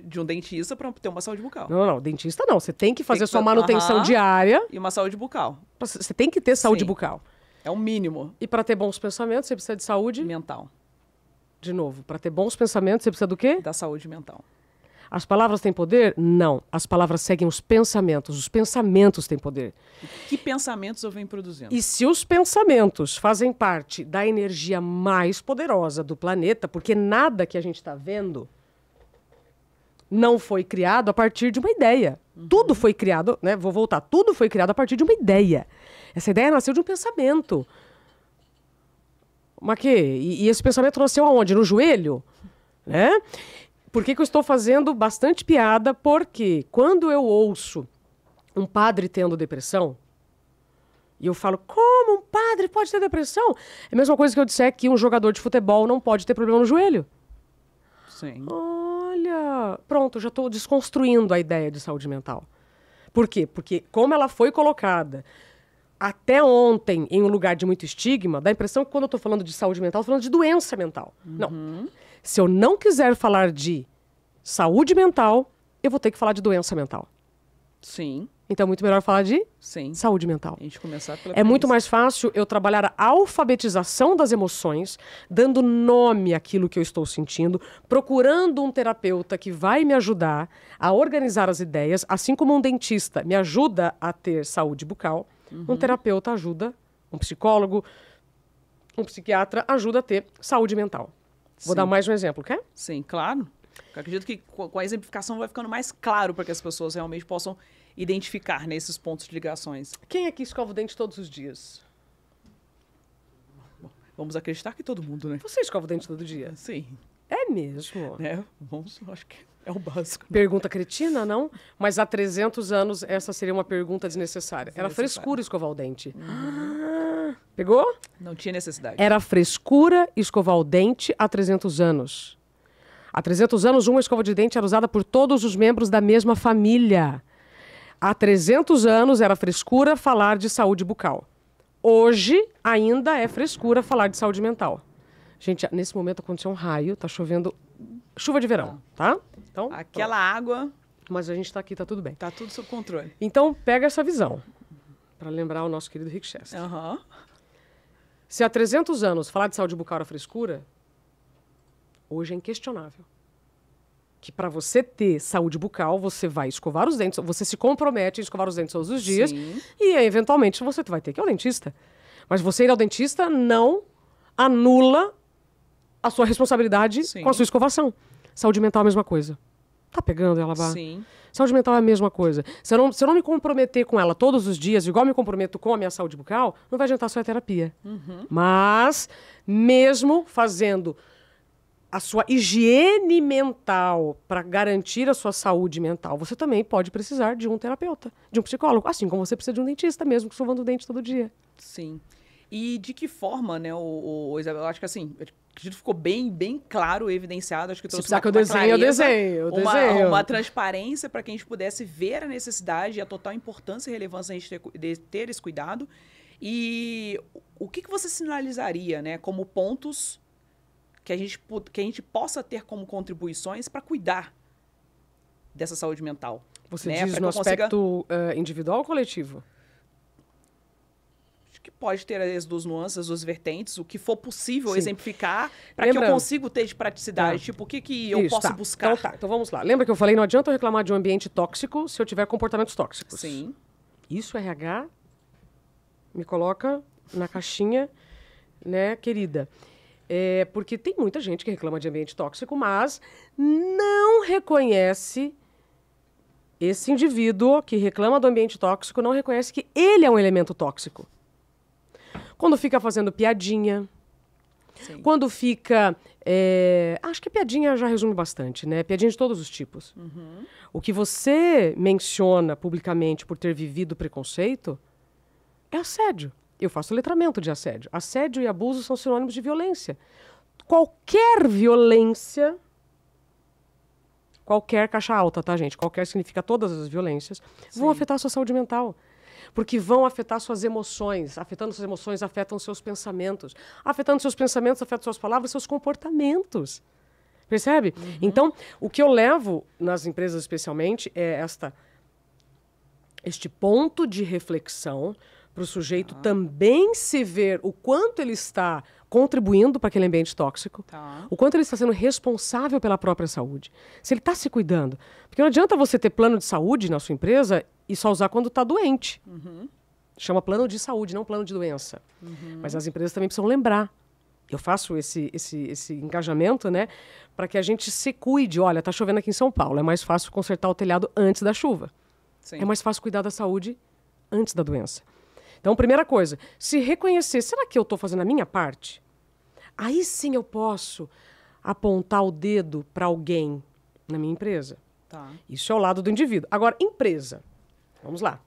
De um dentista para ter uma saúde bucal. Não, dentista não. Você tem que fazer sua manutenção diária. E uma saúde bucal. Você tem que ter saúde bucal. É o mínimo. E para ter bons pensamentos, você precisa de saúde mental. De novo, para ter bons pensamentos, você precisa do quê? Da saúde mental. As palavras têm poder? Não. As palavras seguem os pensamentos. Os pensamentos têm poder. Que pensamentos eu venho produzindo? E se os pensamentos fazem parte da energia mais poderosa do planeta, porque nada que a gente está vendo não foi criado a partir de uma ideia. Tudo foi criado, né? Vou voltar. Tudo foi criado a partir de uma ideia. Essa ideia nasceu de um pensamento. Mas e esse pensamento nasceu aonde? No joelho? Né? Por que eu estou fazendo bastante piada? Porque quando eu ouço um padre tendo depressão, e eu falo, como um padre pode ter depressão? É a mesma coisa que eu disser que um jogador de futebol não pode ter problema no joelho. Sim. Olha, pronto, já estou desconstruindo a ideia de saúde mental. Por quê? Porque como ela foi colocada até ontem em um lugar de muito estigma, dá a impressão que quando eu estou falando de saúde mental, eu estou falando de doença mental. Não. Se eu não quiser falar de saúde mental, eu vou ter que falar de doença mental. Sim. Então é muito melhor falar de saúde mental. A gente começar pela É muito mais fácil eu trabalhar a alfabetização das emoções, dando nome àquilo que eu estou sentindo, procurando um terapeuta que vai me ajudar a organizar as ideias, assim como um dentista me ajuda a ter saúde bucal, um terapeuta ajuda, um psicólogo, um psiquiatra ajuda a ter saúde mental. Vou dar mais um exemplo, quer? Sim, claro. Eu acredito que com a exemplificação vai ficando mais claro para que as pessoas realmente possam identificar nesses pontos de ligações. Quem aqui escova o dente todos os dias? Bom, vamos acreditar que todo mundo, né? Você escova o dente todo dia? Sim. É mesmo? Acho que é o básico. Pergunta cretina, não? Mas há 300 anos essa seria uma pergunta desnecessária. Era frescura escovar o dente. Pegou? Não tinha necessidade. Era frescura escovar o dente há 300 anos. Há 300 anos, uma escova de dente era usada por todos os membros da mesma família. Há 300 anos era frescura falar de saúde bucal. Hoje ainda é frescura falar de saúde mental. Gente, nesse momento aconteceu um raio, tá chovendo, chuva de verão, tá? Então, aquela água... Mas a gente tá aqui, tá tudo bem. Tá tudo sob controle. Então, pega essa visão, para lembrar o nosso querido Rick Chester. Se há 300 anos falar de saúde bucal era frescura, hoje é inquestionável que para você ter saúde bucal, você vai escovar os dentes, você se compromete a escovar os dentes todos os dias e, eventualmente, você vai ter que ir ao dentista. Mas você ir ao dentista não anula a sua responsabilidade com a sua escovação. Saúde mental é a mesma coisa. Tá pegando, Yalabá? Sim. Saúde mental é a mesma coisa. Se eu não me comprometer com ela todos os dias, igual me comprometo com a minha saúde bucal, não vai adiantar a sua terapia. Mas, mesmo fazendo a sua higiene mental para garantir a sua saúde mental, você também pode precisar de um terapeuta, de um psicólogo, assim como você precisa de um dentista mesmo, escovando o dente todo dia. Sim. E de que forma, né, Isabel, eu acho que assim, acredito que ficou bem claro, evidenciado, acho que trouxe uma clareza, eu desenho. Uma transparência para que a gente pudesse ver a necessidade e a total importância e relevância de ter esse cuidado. E o que você sinalizaria, né, como pontos que a gente possa ter como contribuições para cuidar dessa saúde mental? Você diz no aspecto individual ou coletivo? Acho que pode ter as duas nuances, as duas vertentes, o que for possível exemplificar para que eu consiga ter de praticidade. Tipo, o que eu posso buscar? Então vamos lá. Lembra que eu falei, não adianta eu reclamar de um ambiente tóxico se eu tiver comportamentos tóxicos. Sim. Isso, RH, me coloca na caixinha, né, querida? Porque tem muita gente que reclama de ambiente tóxico, mas não reconhece esse indivíduo que reclama do ambiente tóxico, não reconhece que ele é um elemento tóxico. Quando fica fazendo piadinha, quando fica... acho que piadinha já resume bastante, né? Piadinha de todos os tipos. O que você menciona publicamente por ter vivido preconceito é assédio. Eu faço letramento de assédio. Assédio e abuso são sinônimos de violência. Qualquer violência qualquer caixa alta, tá, gente? Qualquer significa todas as violências, vão afetar a sua saúde mental. Porque vão afetar suas emoções. Afetando suas emoções, afetam seus pensamentos. Afetando seus pensamentos, afetam suas palavras, seus comportamentos. Percebe? Então, o que eu levo nas empresas especialmente é este ponto de reflexão para o sujeito também se ver o quanto ele está contribuindo para aquele ambiente tóxico, o quanto ele está sendo responsável pela própria saúde, se ele está se cuidando. Porque não adianta você ter plano de saúde na sua empresa e só usar quando está doente. Chama plano de saúde, não plano de doença. Mas as empresas também precisam lembrar. Eu faço esse engajamento, né, para que a gente se cuide. Olha, está chovendo aqui em São Paulo, é mais fácil consertar o telhado antes da chuva. Sim. É mais fácil cuidar da saúde antes da doença. Então, primeira coisa, se reconhecer, será que eu estou fazendo a minha parte? Aí sim eu posso apontar o dedo para alguém na minha empresa. Isso é o lado do indivíduo. Agora, empresa. Vamos lá.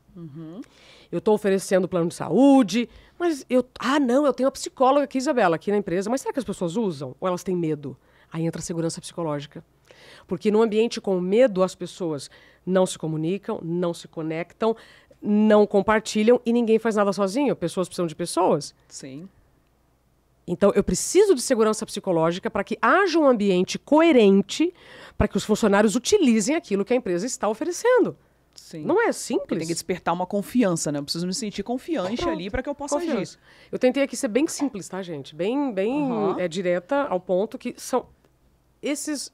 Eu estou oferecendo plano de saúde, mas eu tenho uma psicóloga aqui, Isabela, aqui na empresa. Mas será que as pessoas usam? Ou elas têm medo? Aí entra a segurança psicológica. Porque no ambiente com medo, as pessoas não se comunicam, não se conectam, não compartilham e ninguém faz nada sozinho. Pessoas precisam de pessoas. Sim. Então, eu preciso de segurança psicológica para que haja um ambiente coerente para que os funcionários utilizem aquilo que a empresa está oferecendo. Sim. Não é simples. Tem que despertar uma confiança, né? Eu preciso me sentir confiante ali para que eu possa agir. Eu tentei aqui ser bem simples, tá, gente? Bem direta ao ponto que são esses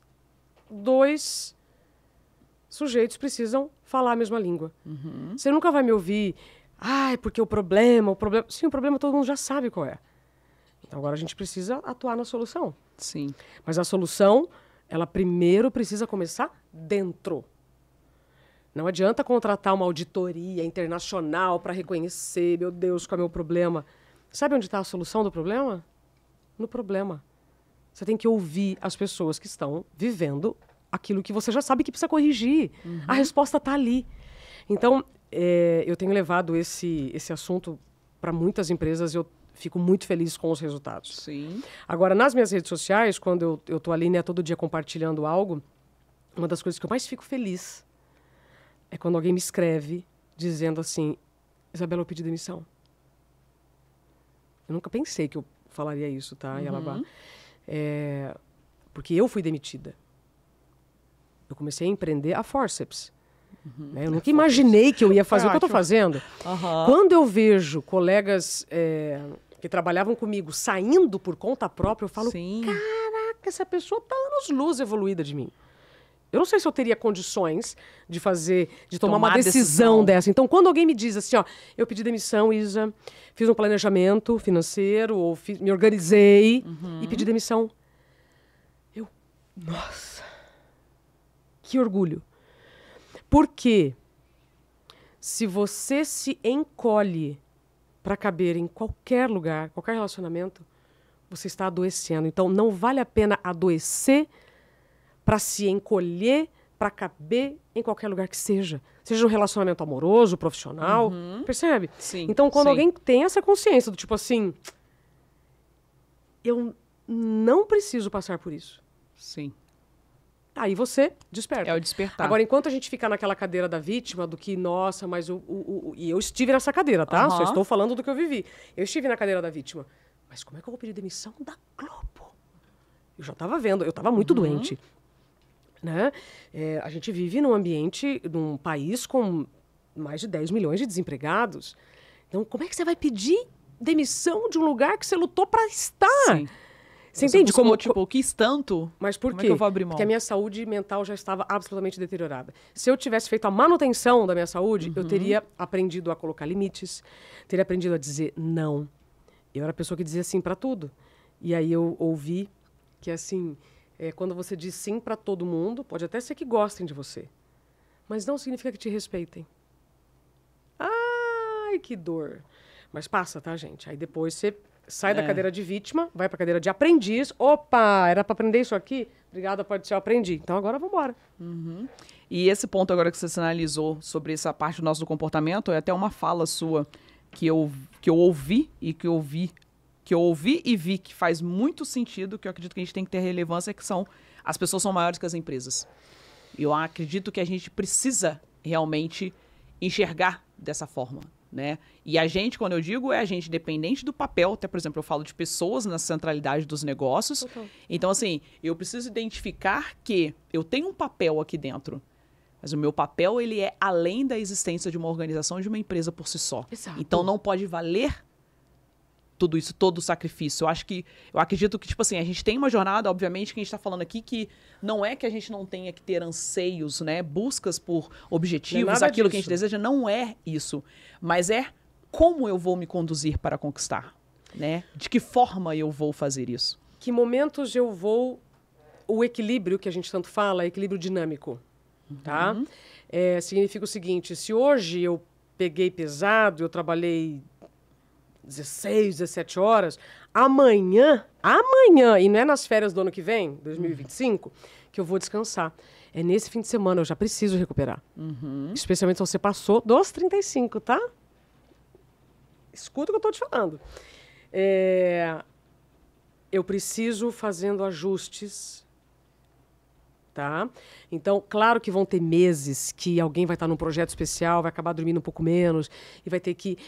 dois sujeitos precisam falar a mesma língua. Você nunca vai me ouvir, porque o problema... Sim, o problema todo mundo já sabe qual é. Então agora a gente precisa atuar na solução. Sim. Mas a solução, ela primeiro precisa começar dentro. Não adianta contratar uma auditoria internacional para reconhecer, meu Deus, qual é o meu problema. Sabe onde está a solução do problema? No problema. Você tem que ouvir as pessoas que estão vivendo aquilo que você já sabe que precisa corrigir. A resposta está ali. Então, eu tenho levado esse assunto para muitas empresas e eu fico muito feliz com os resultados. Sim. Agora, nas minhas redes sociais, quando eu estou ali, né, todo dia compartilhando algo, uma das coisas que eu mais fico feliz é quando alguém me escreve dizendo assim, Isabela, eu pedi demissão. Eu nunca pensei que eu falaria isso, tá, Yalabá? Porque eu fui demitida. Eu comecei a empreender a forceps. Né? Eu nunca imaginei que eu ia fazer o que eu estou fazendo. Quando eu vejo colegas que trabalhavam comigo saindo por conta própria, eu falo, caraca, essa pessoa está anos-luz evoluída de mim. Eu não sei se eu teria condições de tomar uma decisão dessa. Então, quando alguém me diz assim, eu pedi demissão, Isa, fiz um planejamento financeiro, ou me organizei e pedi demissão. Nossa, que orgulho. Porque se você se encolhe para caber em qualquer lugar, qualquer relacionamento, você está adoecendo. Então, não vale a pena adoecer para se encolher, para caber em qualquer lugar que seja. Seja um relacionamento amoroso, profissional, percebe? Sim, então, quando alguém tem essa consciência do tipo assim, eu não preciso passar por isso. Sim. Aí você desperta. É o despertar. Agora, enquanto a gente fica naquela cadeira da vítima, do que, nossa, mas e eu estive nessa cadeira, tá? Só estou falando do que eu vivi. Eu estive na cadeira da vítima. Mas como é que eu vou pedir demissão da Globo? Eu já estava vendo, eu estava muito doente. Né? A gente vive num ambiente, num país com mais de 10 milhões de desempregados. Então, como é que você vai pedir demissão de um lugar que você lutou para estar? Sim. Você entende como, tipo, quis tanto? Mas por como quê? É que eu vou abrir mão? Porque a minha saúde mental já estava absolutamente deteriorada. Se eu tivesse feito a manutenção da minha saúde, eu teria aprendido a colocar limites, teria aprendido a dizer não. Eu era a pessoa que dizia sim para tudo. E aí eu ouvi que, assim, quando você diz sim para todo mundo, pode até ser que gostem de você, mas não significa que te respeitem. Ai, que dor. Mas passa, tá, gente? Aí depois você sai da cadeira de vítima, vai para a cadeira de aprendiz. Opa, era para aprender isso aqui? Obrigada, pode ser, eu aprendi. Então agora vamos embora. E esse ponto agora que você sinalizou sobre essa parte do nosso comportamento, é até uma fala sua que eu ouvi e vi que faz muito sentido, que eu acredito que a gente tem que ter relevância, que são as pessoas são maiores que as empresas. Eu acredito que a gente precisa realmente enxergar dessa forma, né? E a gente, quando eu digo, é a gente dependente do papel, até, por exemplo, eu falo de pessoas na centralidade dos negócios. Então, assim, eu preciso identificar que eu tenho um papel aqui dentro, mas o meu papel, ele é além da existência de uma organização, de uma empresa por si só. Exato. Então, não pode valer tudo isso, todo o sacrifício. Eu acredito que, tipo assim, a gente tem uma jornada, obviamente, que a gente está falando aqui, que não é que a gente não tenha que ter anseios, né? Buscas por objetivos, aquilo que a gente deseja, não é isso. Mas é como eu vou me conduzir para conquistar, né? De que forma eu vou fazer isso? Que momentos eu vou... O equilíbrio que a gente tanto fala, é equilíbrio dinâmico, tá? Significa o seguinte, se hoje eu peguei pesado, eu trabalhei 16, 17 horas, amanhã, e não é nas férias do ano que vem, 2025, que eu vou descansar. É nesse fim de semana, eu já preciso recuperar. Especialmente se você passou dos 35, tá? Escuta o que eu estou te falando. Eu preciso fazendo ajustes, tá? Então, claro que vão ter meses que alguém vai estar num projeto especial, vai acabar dormindo um pouco menos e vai ter que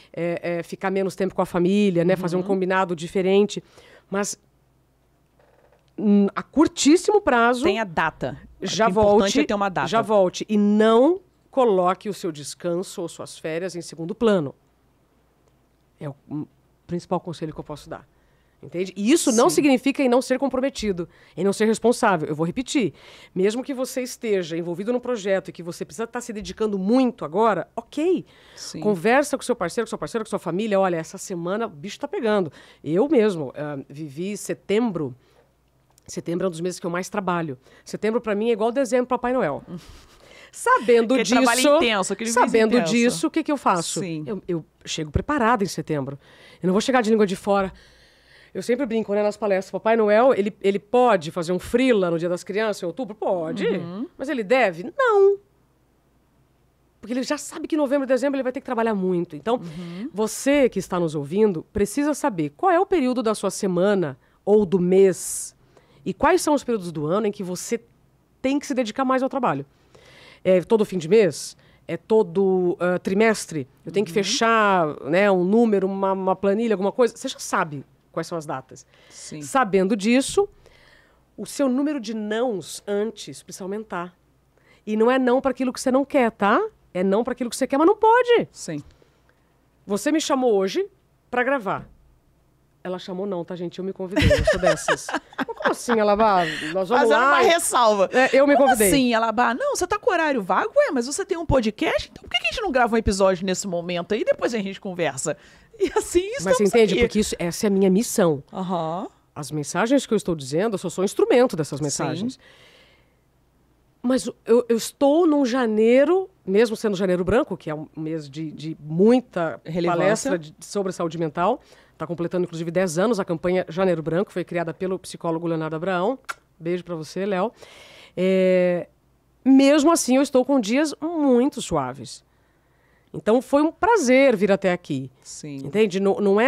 ficar menos tempo com a família, né? Fazer um combinado diferente. Mas a curtíssimo prazo... Tem a data. Já o importante volte, é ter uma data. já volte. E não coloque o seu descanso ou suas férias em segundo plano. É o principal conselho que eu posso dar. Entende? E isso não significa em não ser comprometido, em não ser responsável. Eu vou repetir. Mesmo que você esteja envolvido no projeto e que você precisa estar se dedicando muito agora, ok. Sim. Conversa com seu parceiro, com sua parceira, com sua família. Olha, essa semana o bicho está pegando. Eu mesmo vivi setembro. Setembro é um dos meses que eu mais trabalho. Setembro, para mim, é igual dezembro para Papai Noel. Sabendo disso, o que eu faço? Sim. Eu chego preparada em setembro. Eu não vou chegar de língua de fora. Eu sempre brinco, né, nas palestras. Papai Noel, ele pode fazer um freela no Dia das Crianças, em outubro? Pode. Mas ele deve? Não. Porque ele já sabe que em novembro e dezembro ele vai ter que trabalhar muito. Então, você que está nos ouvindo, precisa saber qual é o período da sua semana ou do mês e quais são os períodos do ano em que você tem que se dedicar mais ao trabalho. É todo fim de mês? É todo trimestre? Eu tenho que fechar, né, um número, uma planilha, alguma coisa? Você já sabe quais são as datas. Sim. Sabendo disso, o seu número de nãos antes precisa aumentar. E não é não para aquilo que você não quer, tá? É não para aquilo que você quer, mas não pode. Sim. Você me chamou hoje para gravar. Ela chamou não, tá, gente? Eu me convidei, eu sou dessas. Como assim, Alabá? Nós vamos Fazendo lá. uma ressalva. Eu me convidei. Como assim, Alabá? Não, você tá com horário vago? Ué, mas você tem um podcast? Então por que a gente não grava um episódio nesse momento aí e depois a gente conversa? E assim estamos Mas você entende? aqui. Porque essa é a minha missão. As mensagens que eu estou dizendo, eu só sou um instrumento dessas mensagens. Sim. Mas eu estou num janeiro, mesmo sendo janeiro branco, que é um mês de muita palestra sobre saúde mental. Está completando, inclusive, 10 anos a campanha Janeiro Branco, foi criada pelo psicólogo Leonardo Abraão. Beijo para você, Léo. Mesmo assim, eu estou com dias muito suaves. Então, foi um prazer vir até aqui. Sim. Entende? Não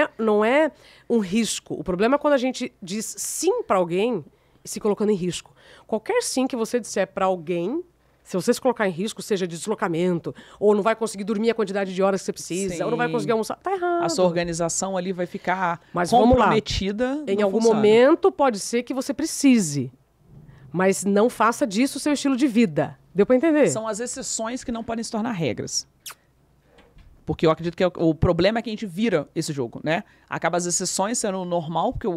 é um risco. O problema é quando a gente diz sim para alguém se colocando em risco. Qualquer sim que você disser para alguém, se você se colocar em risco, seja de deslocamento, ou não vai conseguir dormir a quantidade de horas que você precisa, ou não vai conseguir almoçar, tá errado. A sua organização ali vai ficar mas comprometida. Em algum momento pode ser que você precise, mas não faça disso o seu estilo de vida. Deu para entender? São as exceções que não podem se tornar regras. Porque eu acredito que o problema é que a gente vira esse jogo, né? Acaba as exceções sendo normal, porque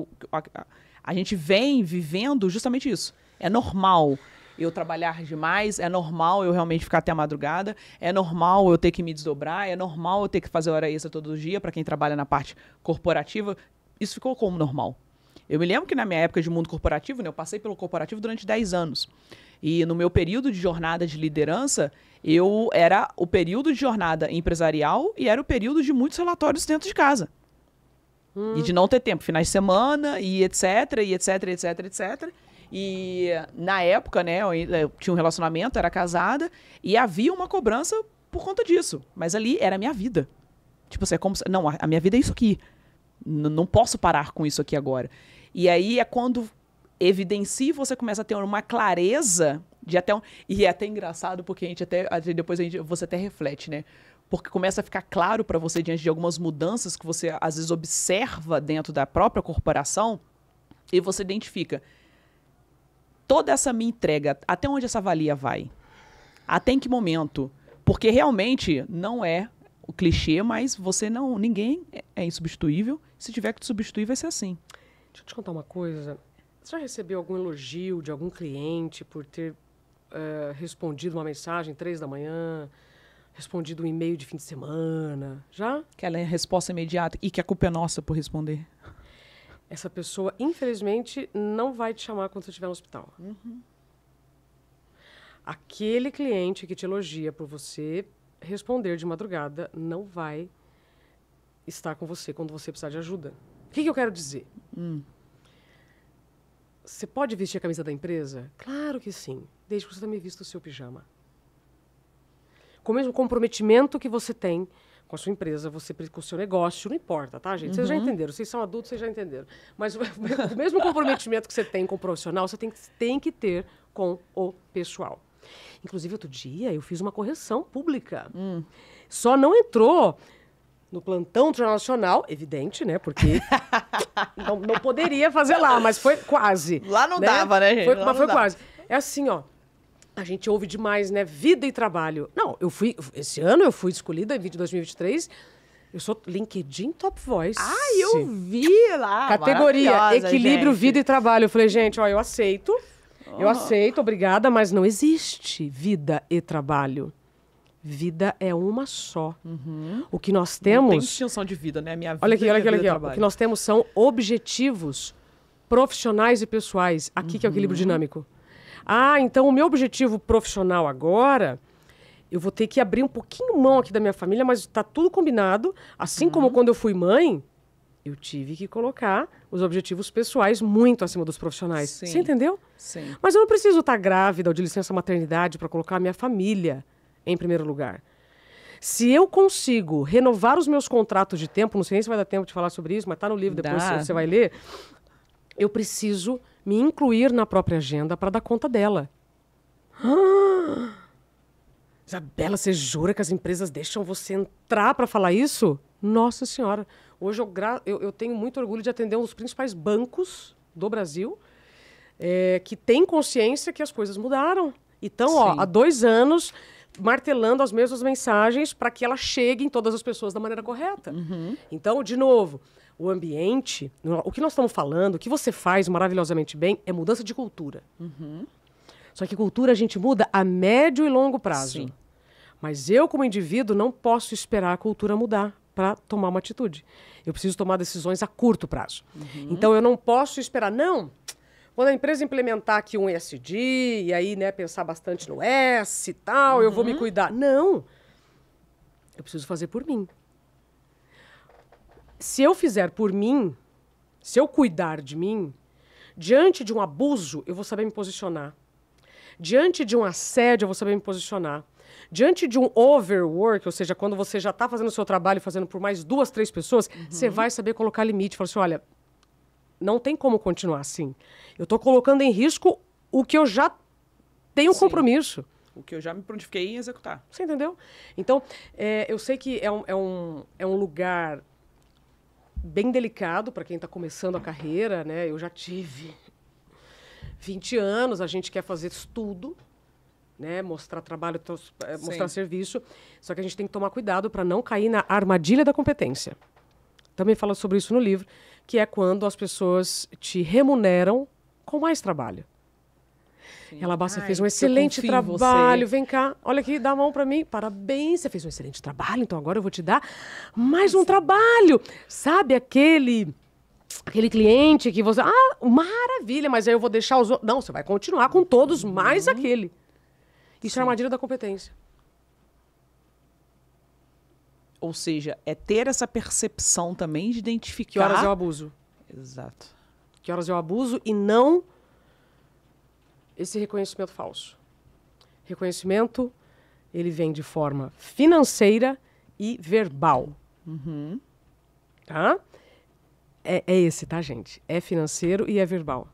a gente vem vivendo justamente isso. É normal eu trabalhar demais, é normal eu realmente ficar até a madrugada, é normal eu ter que me desdobrar, é normal eu ter que fazer hora extra todo dia, para quem trabalha na parte corporativa. Isso ficou como normal. Eu me lembro que na minha época de mundo corporativo, né, eu passei pelo corporativo durante 10 anos. E no meu período de jornada de liderança, era o período de jornada empresarial e era o período de muitos relatórios dentro de casa. E de não ter tempo, finais de semana, e etc, e etc, etc, etc. E na época, né, eu tinha um relacionamento, era casada, e havia uma cobrança por conta disso. Mas ali era a minha vida. Tipo assim, é como se, não, a minha vida é isso aqui. Não posso parar com isso aqui agora. E aí é quando evidencia, você começa a ter uma clareza E é até engraçado porque depois você até reflete, né? Porque começa a ficar claro para você diante de algumas mudanças que você às vezes observa dentro da própria corporação e você identifica toda essa minha entrega, até onde essa valia vai? Até em que momento? Porque realmente não é o clichê, mas ninguém é insubstituível. Se tiver que te substituir, vai ser assim. Deixa eu te contar uma coisa. Você já recebeu algum elogio de algum cliente por ter respondido uma mensagem 3 da manhã, respondido um e-mail de fim de semana? Já? Aquela resposta imediata e que a culpa é nossa por responder. Essa pessoa, infelizmente, não vai te chamar quando você estiver no hospital. Uhum. Aquele cliente que te elogia por você responder de madrugada não vai estar com você quando você precisar de ajuda. O que eu quero dizer? Você pode vestir a camisa da empresa? Claro que sim, desde que você também vista o seu pijama. Com o mesmo comprometimento que você tem com a sua empresa, com o seu negócio, não importa, tá, gente? Vocês já entenderam, vocês são adultos, vocês já entenderam. Mas o mesmo comprometimento que você tem com o profissional, você tem que ter com o pessoal. Inclusive, outro dia, eu fiz uma correção pública. Só não entrou no plantão do Jornal Nacional, evidente, né? Porque não poderia fazer lá, mas foi quase. Lá não dava, né, gente? Mas foi quase. É assim, ó. A gente ouve demais, né? Vida e trabalho. Não, esse ano eu fui escolhida em 2023. Eu sou LinkedIn Top Voice. Eu vi lá. Categoria Equilíbrio, Vida e Trabalho. Eu falei, gente, ó, eu aceito. Eu aceito, obrigada, mas não existe vida e trabalho. Vida é uma só. O que nós temos... Não tem distinção de vida, né? Minha vida olha aqui. Ó. O que nós temos são objetivos profissionais e pessoais. Aqui que é o equilíbrio dinâmico. Então o meu objetivo profissional agora, eu vou ter que abrir um pouquinho mão aqui da minha família, mas está tudo combinado. Assim como quando eu fui mãe, eu tive que colocar os objetivos pessoais muito acima dos profissionais. Sim. Você entendeu? Sim. Mas eu não preciso estar grávida ou de licença maternidade para colocar a minha família em primeiro lugar. Se eu consigo renovar os meus contratos de tempo, não sei nem se vai dar tempo de falar sobre isso, mas está no livro, depois você vai ler, eu preciso me incluir na própria agenda para dar conta dela. Isabela, você jura que as empresas deixam você entrar para falar isso? Nossa Senhora. Hoje eu tenho muito orgulho de atender um dos principais bancos do Brasil, que tem consciência que as coisas mudaram. Então, há 2 anos, martelando as mesmas mensagens para que ela chegue em todas as pessoas da maneira correta. Então, de novo, o ambiente, o que nós estamos falando, o que você faz maravilhosamente bem é mudança de cultura. Só que cultura a gente muda a médio e longo prazo. Sim. Mas eu, como indivíduo, não posso esperar a cultura mudar para tomar uma atitude. Eu preciso tomar decisões a curto prazo. Então, eu não posso esperar, não. Quando a empresa implementar aqui um ESG, e aí, né, pensar bastante no S e tal, eu vou me cuidar. Não. Eu preciso fazer por mim. Se eu fizer por mim, se eu cuidar de mim, diante de um abuso, eu vou saber me posicionar. Diante de um assédio, eu vou saber me posicionar. Diante de um overwork, ou seja, quando você já está fazendo o seu trabalho, fazendo por mais 2, 3 pessoas, você vai saber colocar limite. Falar assim, olha, não tem como continuar assim. Eu estou colocando em risco o que eu já tenho compromisso. O que eu já me prontifiquei em executar. Você entendeu? Então, eu sei que é um lugar bem delicado para quem está começando a carreira, né? Eu já tive 20 anos, a gente quer fazer estudo, né? Mostrar trabalho, mostrar serviço. Só que a gente tem que tomar cuidado para não cair na armadilha da competência. Também fala sobre isso no livro, que é quando as pessoas te remuneram com mais trabalho. Sim. Ela você fez um excelente trabalho, vem cá, olha aqui, dá a mão para mim, parabéns, você fez um excelente trabalho, então agora eu vou te dar mais um trabalho. Sabe aquele cliente que você, maravilha, mas aí eu vou deixar os outros. Não, você vai continuar com todos, mais aquele. Isso é a armadilha da competência. Ou seja, é ter essa percepção também de identificar... Que horas é o abuso. Exato. Que horas é o abuso e não esse reconhecimento falso. Reconhecimento, ele vem de forma financeira e verbal. Tá? É esse, tá, gente? É financeiro e é verbal.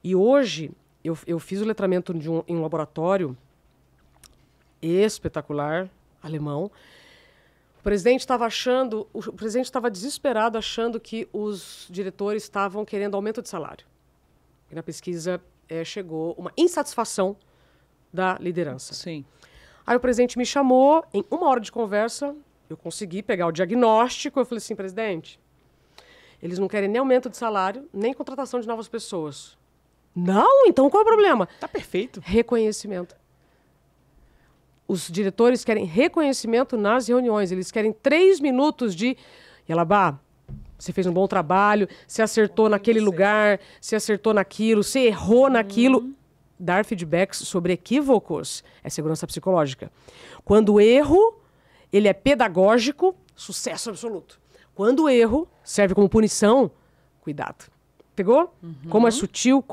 E hoje, eu fiz o letramento em um laboratório espetacular, alemão. O presidente estava desesperado achando que os diretores estavam querendo aumento de salário. E na pesquisa chegou uma insatisfação da liderança. Sim. Aí o presidente me chamou, em 1 hora de conversa, eu consegui pegar o diagnóstico, eu falei assim, presidente, eles não querem nem aumento de salário, nem contratação de novas pessoas. Não? Então qual é o problema? Tá perfeito. Reconhecimento. Os diretores querem reconhecimento nas reuniões. Eles querem 3 minutos de... Yalabá, você fez um bom trabalho, você acertou naquele lugar, você acertou naquilo, você errou naquilo. Dar feedbacks sobre equívocos é segurança psicológica. Quando o erro, ele é pedagógico, sucesso absoluto. Quando o erro serve como punição, cuidado. Pegou? Como é sutil,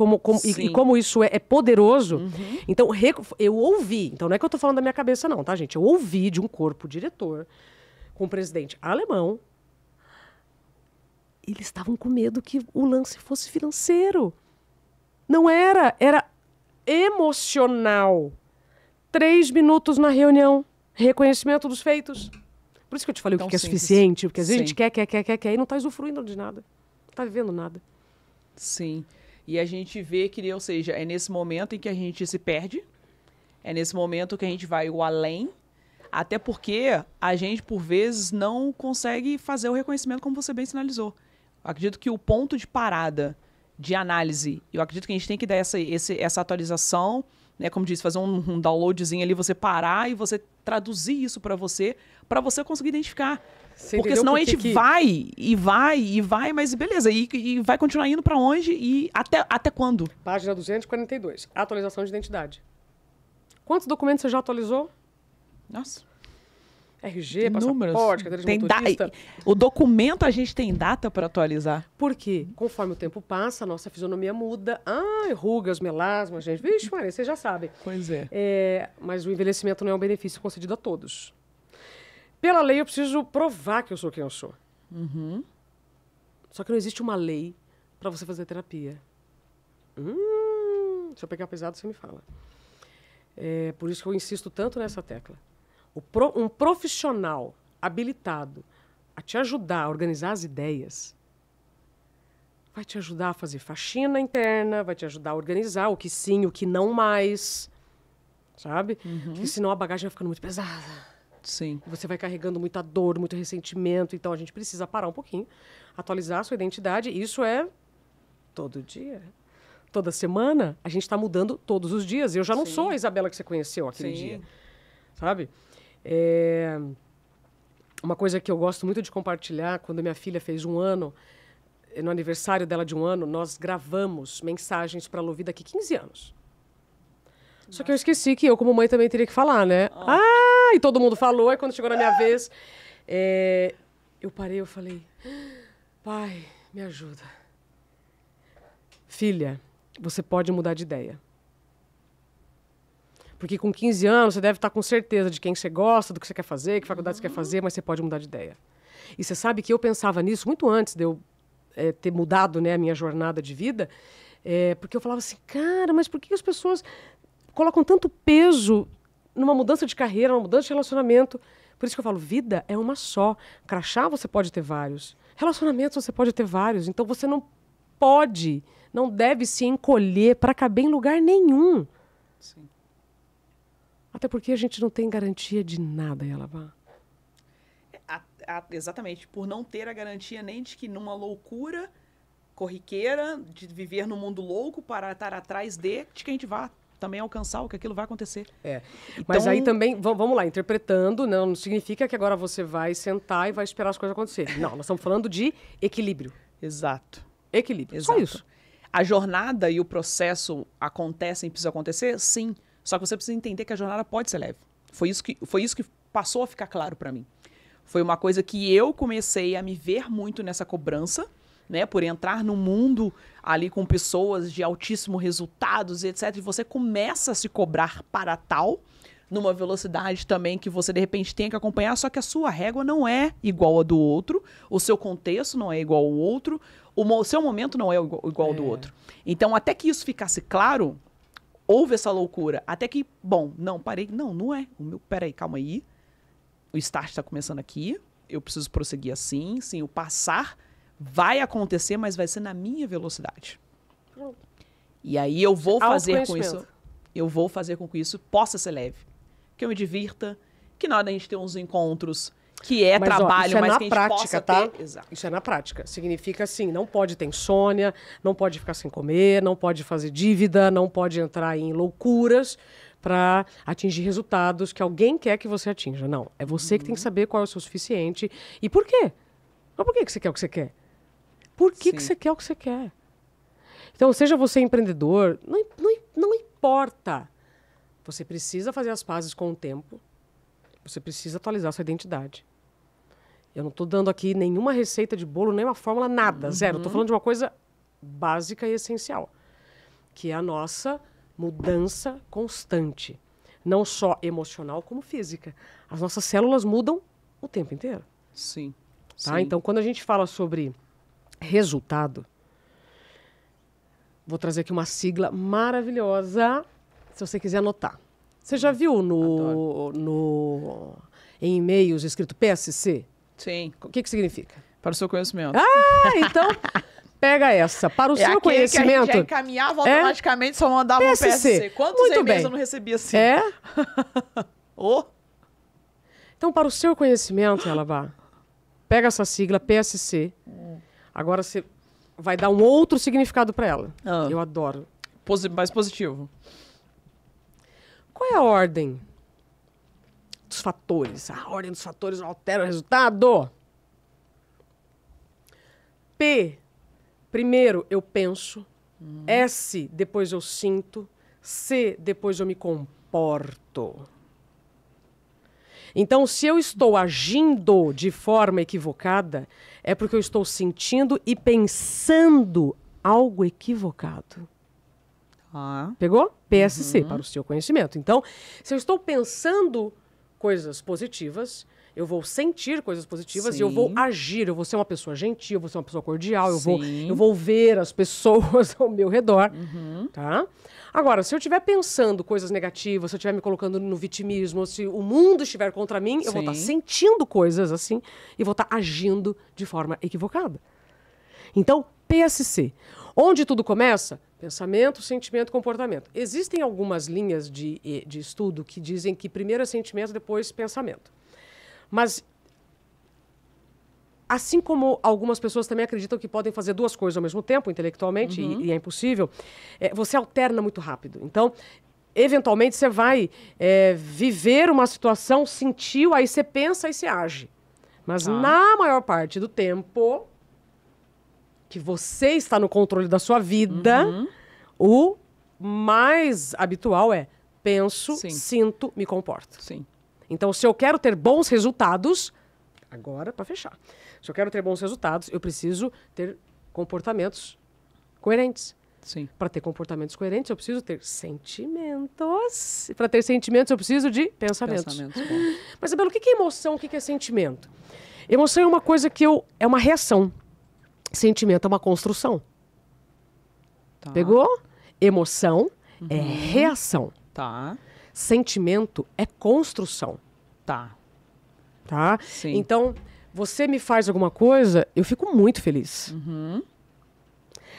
e como isso é poderoso. Então, eu ouvi. Então, não é que eu estou falando da minha cabeça, não, tá, gente? Eu ouvi de um corpo diretor com um presidente alemão. Eles estavam com medo que o lance fosse financeiro. Não era. Era emocional. 3 minutos na reunião. Reconhecimento dos feitos. Por isso que eu te falei o que é suficiente. Porque às vezes a gente quer e não está usufruindo de nada. Não está vivendo nada. Sim. E a gente vê que, ou seja, é nesse momento em que a gente se perde, é nesse momento que a gente vai o além, até porque a gente, por vezes, não consegue fazer o reconhecimento como você bem sinalizou. Eu acredito que o ponto de parada, de análise, eu acredito que a gente tem que dar essa atualização, né, como disse, fazer um downloadzinho ali, você parar e você traduzir isso para você conseguir identificar. Você porque senão a gente vai, mas beleza, e vai continuar indo para onde e até quando? Página 242, atualização de identidade. Quantos documentos você já atualizou? Nossa. RG, passaporte, carteira de motorista. O documento a gente tem data para atualizar. Por quê? Conforme o tempo passa, a nossa fisionomia muda. Rugas, melasmas, gente. Vixe, Maria, vocês já sabem. Pois é. Mas o envelhecimento não é um benefício concedido a todos. Pela lei, eu preciso provar que eu sou quem eu sou. Só que não existe uma lei para você fazer terapia. Se eu pegar pesado, você me fala. Por isso que eu insisto tanto nessa tecla. Um profissional habilitado a te ajudar a organizar as ideias vai te ajudar a fazer faxina interna, vai te ajudar a organizar o que sim, o que não mais, sabe? Porque senão a bagagem vai ficando muito pesada. Sim. Você vai carregando muita dor, muito ressentimento. Então, a gente precisa parar um pouquinho, atualizar a sua identidade. Isso é todo dia. Toda semana, a gente está mudando todos os dias. Eu já não sou a Isabela que você conheceu aquele dia. Sabe? Uma coisa que eu gosto muito de compartilhar, quando minha filha fez 1 ano, no aniversário dela de 1 ano, nós gravamos mensagens para ela ouvir daqui 15 anos. Só que eu esqueci que eu, como mãe, também teria que falar, né? E todo mundo falou, e quando chegou na minha vez, eu parei, eu falei, pai, me ajuda. Filha, você pode mudar de ideia. Porque com 15 anos, você deve estar com certeza de quem você gosta, do que você quer fazer, que faculdade você quer fazer, mas você pode mudar de ideia. E você sabe que eu pensava nisso muito antes de eu ter mudado, né, a minha jornada de vida, porque eu falava assim, cara, mas por que as pessoas colocam tanto peso numa mudança de carreira, numa mudança de relacionamento? Por isso que eu falo, vida é uma só. Crachá você pode ter vários. Relacionamentos você pode ter vários. Então você não deve se encolher para caber em lugar nenhum. Sim. Até porque a gente não tem garantia de nada, Yalabá. Exatamente. Por não ter a garantia nem de que numa loucura corriqueira, de viver num mundo louco para estar atrás de que a gente vá também alcançar o que aquilo vai acontecer. Então, mas aí também, vamos lá, interpretando, não significa que agora você vai sentar e vai esperar as coisas acontecerem. Não, nós estamos falando de equilíbrio. Exato. Equilíbrio, Exato. só isso. A jornada e o processo acontecem, precisa acontecer? Sim. Só que você precisa entender que a jornada pode ser leve. Foi isso que passou a ficar claro para mim. Foi uma coisa que eu comecei a me ver muito nessa cobrança, né, por entrar no mundo ali com pessoas de altíssimos resultados, etc. E você começa a se cobrar para tal, numa velocidade também que você, de repente, tem que acompanhar, só que a sua régua não é igual a do outro, o seu contexto não é igual ao outro, o seu momento não é igual ao do outro. Então, até que isso ficasse claro, houve essa loucura. Até que, bom, não, parei. Não é. Peraí, calma aí. O start está começando aqui. Eu preciso prosseguir assim. Sim, o passar vai acontecer, mas vai ser na minha velocidade. E aí eu vou fazer com isso. Eu vou fazer com que isso possa ser leve. Que eu me divirta. Que na hora da gente ter uns encontros que mas, trabalho, mas que a gente prática, possa tá? ter... Exato. Isso é na prática. Significa assim, não pode ter insônia, não pode ficar sem comer, não pode fazer dívida, não pode entrar em loucuras para atingir resultados que alguém quer que você atinja. Não, é você que tem que saber qual é o seu suficiente e por quê. Mas por que você quer o que você quer? Por que você quer o que você quer? Então, seja você empreendedor, não importa. Você precisa fazer as pazes com o tempo. Você precisa atualizar sua identidade. Eu não estou dando aqui nenhuma receita de bolo, nem uma fórmula, nada, zero. Estou falando de uma coisa básica e essencial, que é a nossa mudança constante. Não só emocional, como física. As nossas células mudam o tempo inteiro. Sim. Tá? Então, quando a gente fala sobre resultado, vou trazer aqui uma sigla maravilhosa, se você quiser anotar. Você já viu em e-mails escrito PSC? Sim. O que significa? Para o seu conhecimento. Então, pega essa. Para o seu conhecimento. Que a gente já encaminhava automaticamente, só mandava um PSC. Quantos e-mails eu não recebia assim? Então, para o seu conhecimento, Yalabá, pega essa sigla PSC. Agora você vai dar um outro significado para ela. Eu adoro. Mais positivo. Qual é a ordem dos fatores? A ordem dos fatores altera o resultado. P, primeiro eu penso. S, depois eu sinto. C, depois eu me comporto. Então, se eu estou agindo de forma equivocada, é porque eu estou sentindo e pensando algo equivocado. Pegou? PSC, para o seu conhecimento. Então, se eu estou pensando coisas positivas, eu vou sentir coisas positivas e eu vou agir. Eu vou ser uma pessoa gentil, eu vou ser uma pessoa cordial, eu vou ver as pessoas ao meu redor. Tá? Agora, se eu estiver pensando coisas negativas, se eu estiver me colocando no vitimismo, se o mundo estiver contra mim, eu vou estar sentindo coisas assim e vou estar agindo de forma equivocada. Então, PSC. Onde tudo começa? Pensamento, sentimento, comportamento. Existem algumas linhas de estudo que dizem que primeiro é sentimento, depois pensamento. Mas, assim como algumas pessoas também acreditam que podem fazer duas coisas ao mesmo tempo, intelectualmente, e é impossível, você alterna muito rápido. Então, eventualmente, você vai viver uma situação, sentiu, aí você pensa e você age. Mas, na maior parte do tempo que você está no controle da sua vida, o mais habitual é penso, sinto, me comporto. Então, se eu quero ter bons resultados, agora para fechar, se eu quero ter bons resultados, eu preciso ter comportamentos coerentes. Para ter comportamentos coerentes, eu preciso ter sentimentos. Para ter sentimentos, eu preciso de pensamentos. Mas, Isabela, o que é emoção? O que é sentimento? Emoção é uma coisa que é uma reação. Sentimento é uma construção. Pegou? Emoção é reação. Sentimento é construção. Tá? Então, você me faz alguma coisa, eu fico muito feliz.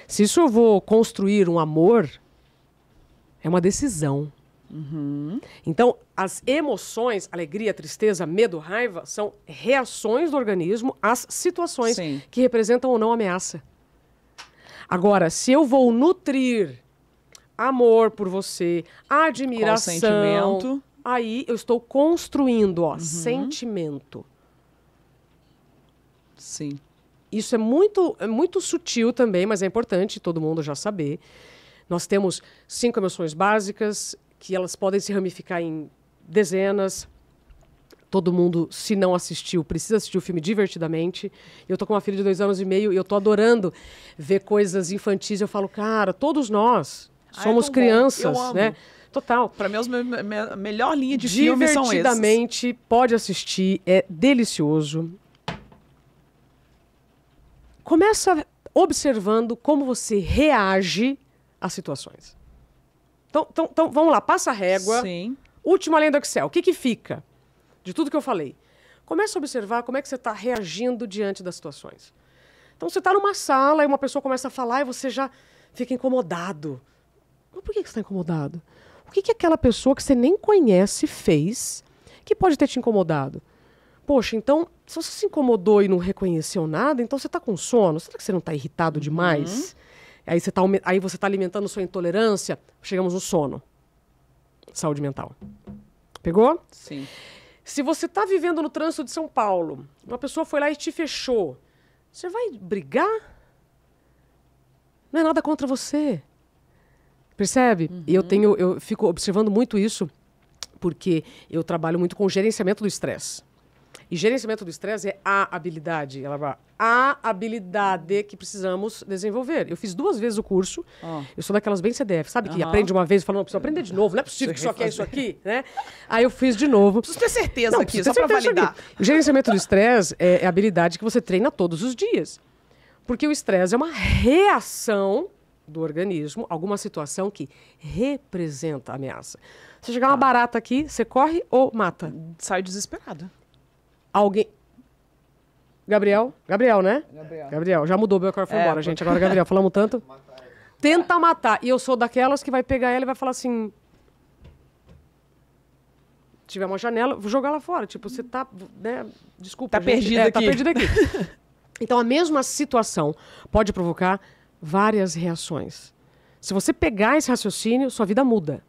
Se isso eu vou construir um amor, é uma decisão. Então, as emoções, alegria, tristeza, medo, raiva, são reações do organismo às situações que representam ou não ameaça. Agora, se eu vou nutrir amor por você, admiração, sentimento, aí eu estou construindo, sentimento. Isso é muito sutil também, mas é importante todo mundo já saber. Nós temos 5 emoções básicas, que elas podem se ramificar em dezenas. Todo mundo, se não assistiu, precisa assistir o filme divertidamente. Eu tô com uma filha de 2 anos e meio e eu tô adorando ver coisas infantis. Eu falo, cara, todos nós somos crianças, né? Total. Para mim, a melhor linha de filme são esses. Divertidamente, pode assistir, é delicioso. Começa observando como você reage às situações. Então, vamos lá, passa a régua. Sim. Última linha do Excel. O que fica de tudo que eu falei? Começa a observar como é que você está reagindo diante das situações. Então, você está numa sala e uma pessoa começa a falar e você já fica incomodado. Mas por que você está incomodado? O que aquela pessoa que você nem conhece fez que pode ter te incomodado? Poxa, então, se você se incomodou e não reconheceu nada, então você está com sono? Será que você não está irritado demais? Aí você está alimentando sua intolerância? Chegamos no sono. Saúde mental. Pegou? Sim. Se você está vivendo no trânsito de São Paulo, uma pessoa foi lá e te fechou, você vai brigar? Não é nada contra você. Percebe? E eu fico observando muito isso, porque eu trabalho muito com gerenciamento do estresse. E gerenciamento do estresse é a habilidade que precisamos desenvolver. Eu fiz 2 vezes o curso. Eu sou daquelas bem CDF, sabe? Que aprende uma vez e fala, não, preciso aprender de novo. Não é possível que isso aqui é isso aqui, né? Aí eu fiz de novo. Preciso ter certeza aqui, só para validar. O gerenciamento do estresse é a habilidade que você treina todos os dias. Porque o estresse é uma reação do organismo, alguma situação que representa a ameaça. Se chegar uma barata aqui, você corre ou mata? Sai desesperado. Alguém... Gabriel, né? Gabriel. Já mudou, o Belcor foi embora, gente. Agora, Gabriel, falamos tanto. Tenta matar. E eu sou daquelas que vai pegar ela e vai falar assim... Se tiver uma janela, vou jogar ela fora. Tipo, você tá... né? Desculpa, tá perdida aqui. Tá perdida aqui. Então, a mesma situação pode provocar várias reações. Se você pegar esse raciocínio, sua vida muda.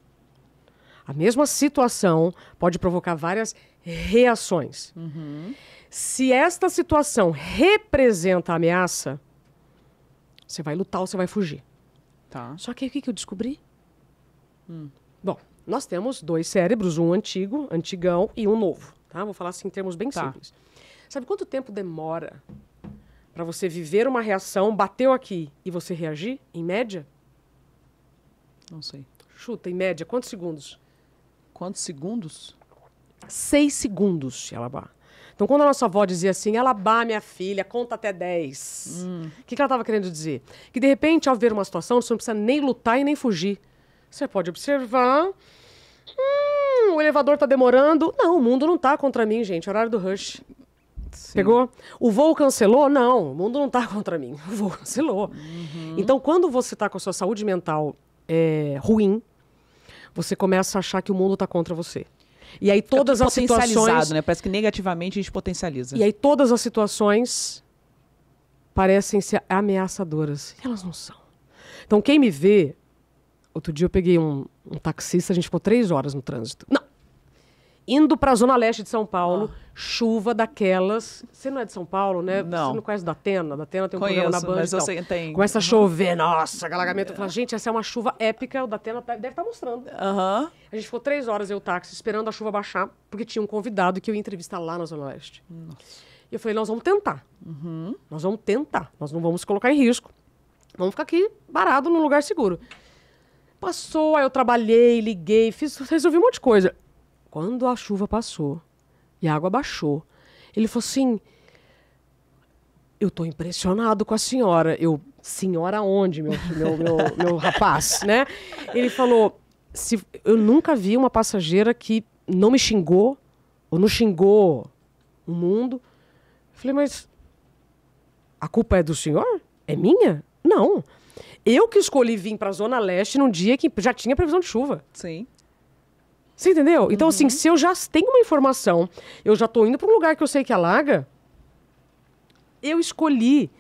A mesma situação pode provocar várias reações. Se esta situação representa a ameaça, você vai lutar ou você vai fugir. Tá. Só que o que eu descobri? Bom, nós temos 2 cérebros, um antigo, antigão, e um novo. Tá? Vou falar assim em termos bem simples. Sabe quanto tempo demora para você viver uma reação, bateu aqui, e você reagir, em média? Não sei. Chuta, em média, quantos segundos? Quantos segundos? 6 segundos, Yalabá. Então, quando a nossa avó dizia assim, Yalabá, minha filha, conta até 10. O que ela estava querendo dizer? Que, de repente, ao ver uma situação, você não precisa nem lutar e nem fugir. Você pode observar... o elevador está demorando. Não, o mundo não está contra mim, gente. Horário do rush. Sim. Pegou? O voo cancelou? Não, o mundo não está contra mim. O voo cancelou. Então, quando você está com a sua saúde mental ruim, você começa a achar que o mundo está contra você. E aí todas as situações... né? Parece que negativamente a gente potencializa. E aí todas as situações parecem ser ameaçadoras. E elas não são. Então quem me vê... Outro dia eu peguei um taxista, a gente ficou 3 horas no trânsito. Não! Indo para a zona leste de São Paulo, chuva daquelas... Você não é de São Paulo, né? Não. Você não conhece da Atena? Da Atena tem um Conheço, programa na Band. mas eu sei que tem. Começa a chover, nossa, alagamento. Eu falo, gente, essa é uma chuva épica, o da Atena deve estar mostrando. Aham. A gente ficou 3 horas, eu e o táxi, esperando a chuva baixar, porque tinha um convidado que eu ia entrevistar lá na Zona Leste. Nossa. E eu falei, nós vamos tentar. Nós vamos tentar. Nós não vamos colocar em risco. Vamos ficar aqui, parado, num lugar seguro. Passou, aí eu trabalhei, liguei, resolvi um monte de coisa. Quando a chuva passou e a água baixou, ele falou assim, eu tô impressionado com a senhora. Eu, senhora onde, meu rapaz, né? Ele falou, eu nunca vi uma passageira que não me xingou, ou não xingou o mundo. Eu falei, mas a culpa é do senhor? É minha? Não. Eu que escolhi vir para a Zona Leste num dia que já tinha previsão de chuva. Sim. Você entendeu? Então, assim, se eu já tenho uma informação, eu já tô indo para um lugar que eu sei que alaga, eu escolhi.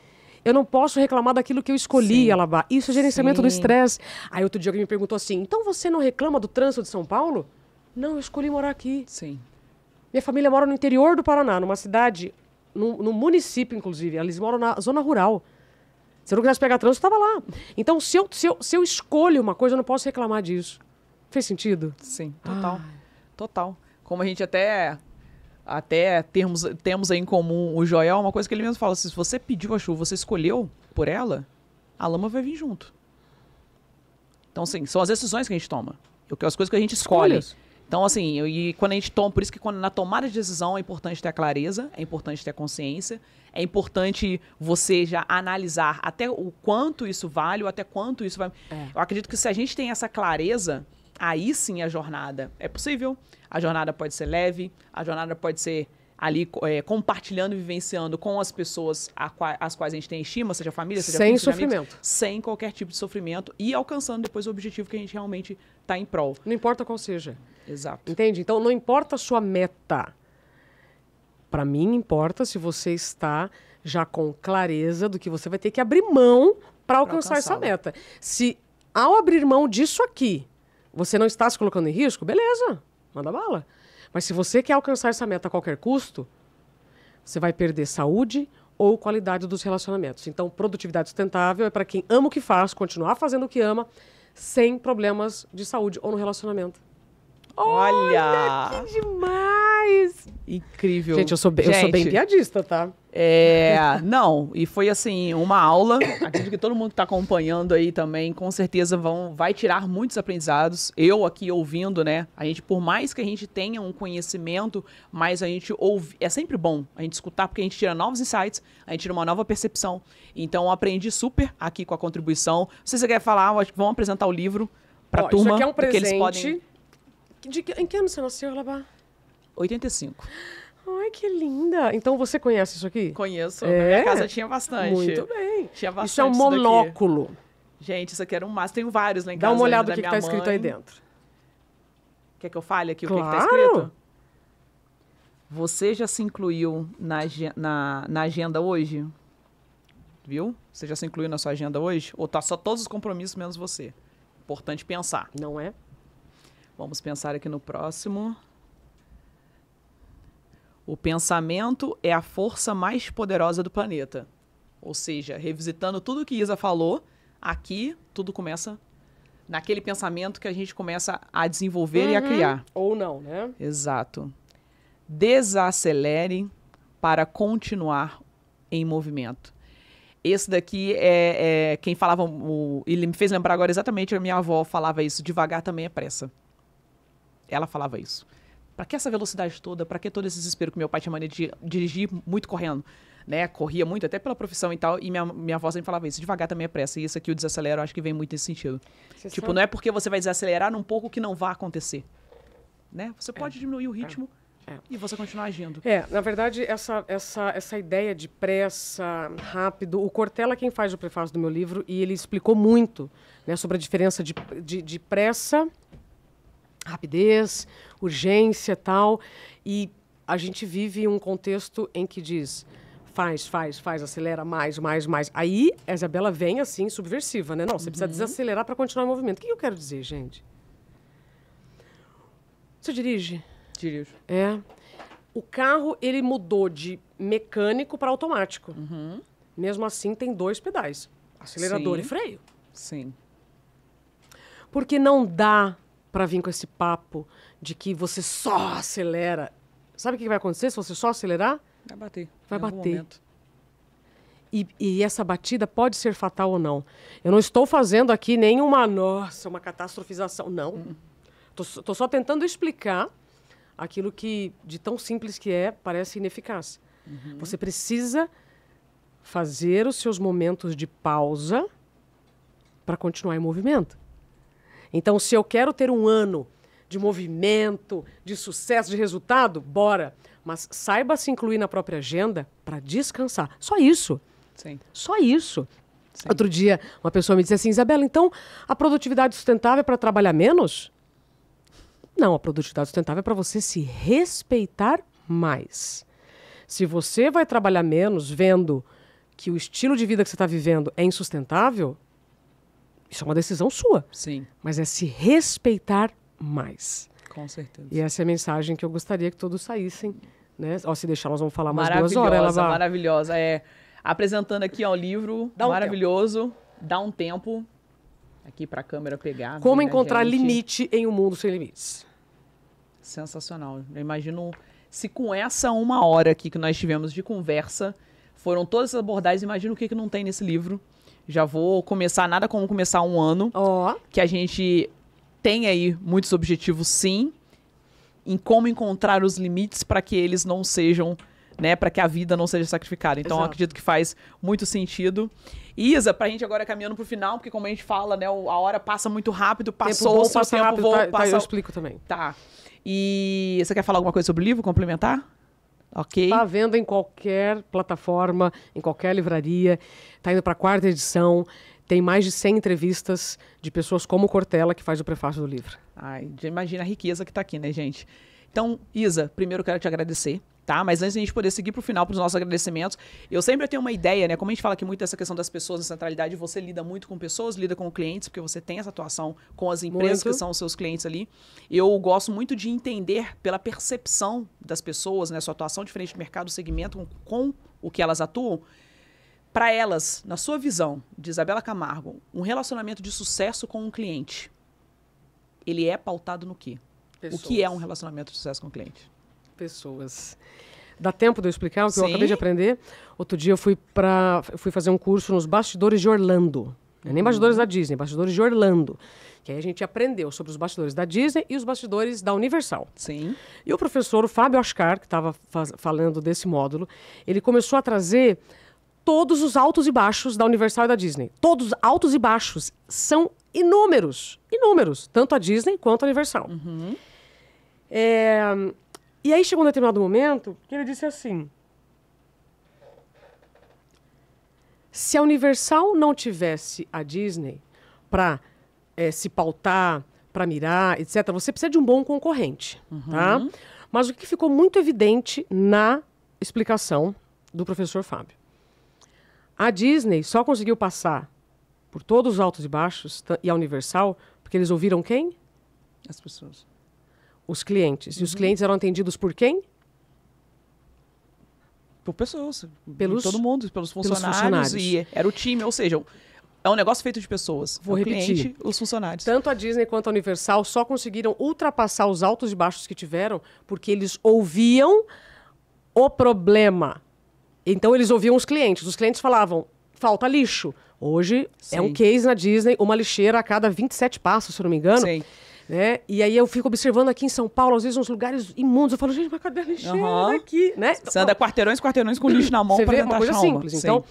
Eu não posso reclamar daquilo que eu escolhi, Yalabá. Isso é gerenciamento do estresse. Aí outro dia alguém me perguntou assim, então você não reclama do trânsito de São Paulo? Não, eu escolhi morar aqui. Sim. Minha família mora no interior do Paraná, numa cidade, no município, inclusive. Eles moram na zona rural. Se eu não quisesse pegar trânsito, eu estava lá. Então, se eu escolho uma coisa, eu não posso reclamar disso. Fez sentido? Sim, total. Total. Como a gente até temos aí em comum o Joel, uma coisa que ele mesmo fala, se você pediu a chuva, você escolheu por ela, a lama vai vir junto. Então, assim, são as decisões que a gente toma. As coisas que a gente escolhe. Então, assim, e quando a gente toma, por isso que na tomada de decisão é importante ter a clareza, é importante ter a consciência, é importante você já analisar até o quanto isso vale ou até quanto isso vai... Eu acredito que se a gente tem essa clareza, aí sim a jornada é possível. A jornada pode ser leve, a jornada pode ser ali compartilhando e vivenciando com as pessoas as quais a gente tem estima, seja família, seja sem filhos, seja sofrimento. amigos, sem qualquer tipo de sofrimento e alcançando depois o objetivo que a gente realmente está em prol. Não importa qual seja. Exato. Entende? Então, não importa a sua meta. Para mim, importa se você está já com clareza do que você vai ter que abrir mão para alcançar essa meta. Se, ao abrir mão disso aqui, você não está se colocando em risco, beleza, manda bala. Mas se você quer alcançar essa meta a qualquer custo, você vai perder saúde ou qualidade dos relacionamentos. Então, produtividade sustentável é para quem ama o que faz, continuar fazendo o que ama, sem problemas de saúde ou no relacionamento. Olha! Que demais! Incrível. Gente, eu sou bem piadista, tá? Não, e foi assim, uma aula. Acredito que todo mundo que está acompanhando aí também, com certeza vai tirar muitos aprendizados. Eu aqui ouvindo, né? A gente, por mais que a gente tenha um conhecimento, mas a gente ouve. É sempre bom a gente escutar, porque a gente tira novos insights, a gente tira uma nova percepção. Então, eu aprendi super aqui com a contribuição. Se você quer falar, vamos apresentar o livro para a turma. Isso aqui é um presente. Eles podem... Em que ano você nasceu, Alabá? 85. Ai, que linda. Então você conhece isso aqui? Conheço. Na minha casa tinha bastante. Muito bem. Tinha bastante. Isso é um monóculo. Gente, isso aqui era um massa. Tenho vários lá em Dá casa. uma olhada no que está escrito aí dentro. Quer que eu fale aqui claro. O que está escrito? Você já se incluiu na agenda hoje? Viu? Você já se incluiu na sua agenda hoje? Ou tá só todos os compromissos menos você? Importante pensar. Não é? Vamos pensar aqui no próximo. O pensamento é a força mais poderosa do planeta. Ou seja, revisitando tudo que Isa falou, aqui tudo começa naquele pensamento que a gente começa a desenvolver e a criar. Ou não, né? Exato. Desacelere para continuar em movimento. Esse daqui é quem falava... Ele me fez lembrar agora exatamente, a minha avó falava isso, devagar também é pressa. Ela falava isso. Para que essa velocidade toda? Para que todo esse desespero que meu pai tinha mania de dirigir muito correndo? Né? Corria muito, até pela profissão e tal. E minha avó sempre falava isso. Devagar também é pressa. E isso aqui, o desacelera, eu acho que vem muito nesse sentido. Tipo, não é porque você vai desacelerar num pouco que não vai acontecer. Né? Você pode diminuir o ritmo e você continuar agindo. Na verdade, essa ideia de pressa, rápido... O Cortella é quem faz o prefácio do meu livro e ele explicou muito, né, sobre a diferença de pressa... rapidez, urgência e tal, e a gente vive um contexto em que diz faz, acelera mais. Aí a Isabela vem assim, subversiva, né? Não, você precisa desacelerar para continuar em movimento. O que eu quero dizer, gente? Você dirige? Dirijo. O carro, ele mudou de mecânico para automático. Mesmo assim, tem 2 pedais, acelerador e freio. Sim. Porque não dá para vir com esse papo de que você só acelera. Sabe o que vai acontecer se você só acelerar? Vai bater. Vai bater. E essa batida pode ser fatal ou não. Eu não estou fazendo aqui nenhuma, uma catastrofização. Não. Estou só tentando explicar aquilo que, de tão simples que é, parece ineficaz. Você precisa fazer os seus momentos de pausa para continuar em movimento. Então, se eu quero ter um ano de movimento, de sucesso, de resultado, bora. Mas saiba se incluir na própria agenda para descansar. Só isso. Sim. Só isso. Sim. Outro dia, uma pessoa me disse assim, Isabela, então a produtividade sustentável é para trabalhar menos? Não, a produtividade sustentável é para você se respeitar mais. Se você vai trabalhar menos vendo que o estilo de vida que você está vivendo é insustentável, isso é uma decisão sua. Sim. Mas é se respeitar mais. Com certeza. E essa é a mensagem que eu gostaria que todos saíssem. Né? Se deixar, nós vamos falar mais 2 maravilhosa, horas. Ela vai... Maravilhosa. Apresentando aqui o livro, maravilhoso. Dá um tempo aqui para a câmera pegar. Como encontrar limite em um mundo sem limites. Sensacional. Eu imagino se com essa 1 hora aqui que nós tivemos de conversa, foram todas essas abordagens, imagina o que não tem nesse livro. Já vou começar, nada como começar um ano. Que a gente tem aí muitos objetivos, sim, em como encontrar os limites para que eles não sejam né, para que a vida não seja sacrificada. Então, eu acredito que faz muito sentido. Isa, pra gente agora caminhando pro final, porque como a gente fala, né, a hora passa muito rápido, passou o seu tempo, rápido, eu explico também. Tá. E você quer falar alguma coisa sobre o livro, complementar? Ok. Está à venda em qualquer plataforma, em qualquer livraria. Está indo para a 4ª edição. Tem mais de 100 entrevistas de pessoas como Cortella, que faz o prefácio do livro. Ai, já imagina a riqueza que está aqui, né, gente? Então, Isa, primeiro eu quero te agradecer, tá? Mas antes de a gente poder seguir para o final, para os nossos agradecimentos, eu sempre tenho uma ideia, né? Como a gente fala aqui muito dessa questão das pessoas na centralidade, você lida muito com pessoas, lida com clientes, porque você tem essa atuação com as empresas que são os seus clientes ali. Eu gosto muito de entender pela percepção das pessoas, né? Sua atuação diferente do mercado, o segmento, com o que elas atuam. Para elas, na sua visão, de Isabela Camargo, um relacionamento de sucesso com um cliente, ele é pautado no quê? Pessoas. O que é um relacionamento de sucesso com o cliente? Pessoas. Dá tempo de eu explicar o que Sim. eu acabei de aprender? Outro dia eu fui fazer um curso nos bastidores de Orlando. Não é nem bastidores da Disney, bastidores de Orlando. Que aí a gente aprendeu sobre os bastidores da Disney e os bastidores da Universal. Sim. E o professor, o Fábio Ascar, que estava falando desse módulo, ele começou a trazer todos os altos e baixos da Universal e da Disney. Todos altos e baixos. São inúmeros. Inúmeros. Tanto a Disney quanto a Universal. E aí chegou um determinado momento que ele disse assim: se a Universal não tivesse a Disney para se pautar, para mirar, etc., você precisa de um bom concorrente. Tá? Mas o que ficou muito evidente na explicação do professor Fábio? A Disney só conseguiu passar por todos os altos e baixos e a Universal porque eles ouviram quem? As pessoas. Os clientes. E os clientes eram atendidos por quem? Por pessoas. Pelos todo mundo, pelos funcionários. E era o time, ou seja, é um negócio feito de pessoas. Vou repetir. Cliente, os funcionários. Tanto a Disney quanto a Universal só conseguiram ultrapassar os altos e baixos que tiveram porque eles ouviam o problema. Então, eles ouviam os clientes. Os clientes falavam, falta lixo. Hoje é um case na Disney, uma lixeira a cada 27 passos, se eu não me engano. Sim. Né? E aí eu fico observando aqui em São Paulo, às vezes, uns lugares imundos. Eu falo, gente, mas cadê a lixeira aqui? Né? Você anda quarteirões com lixo na mão para tentar uma coisa achar simples. Então,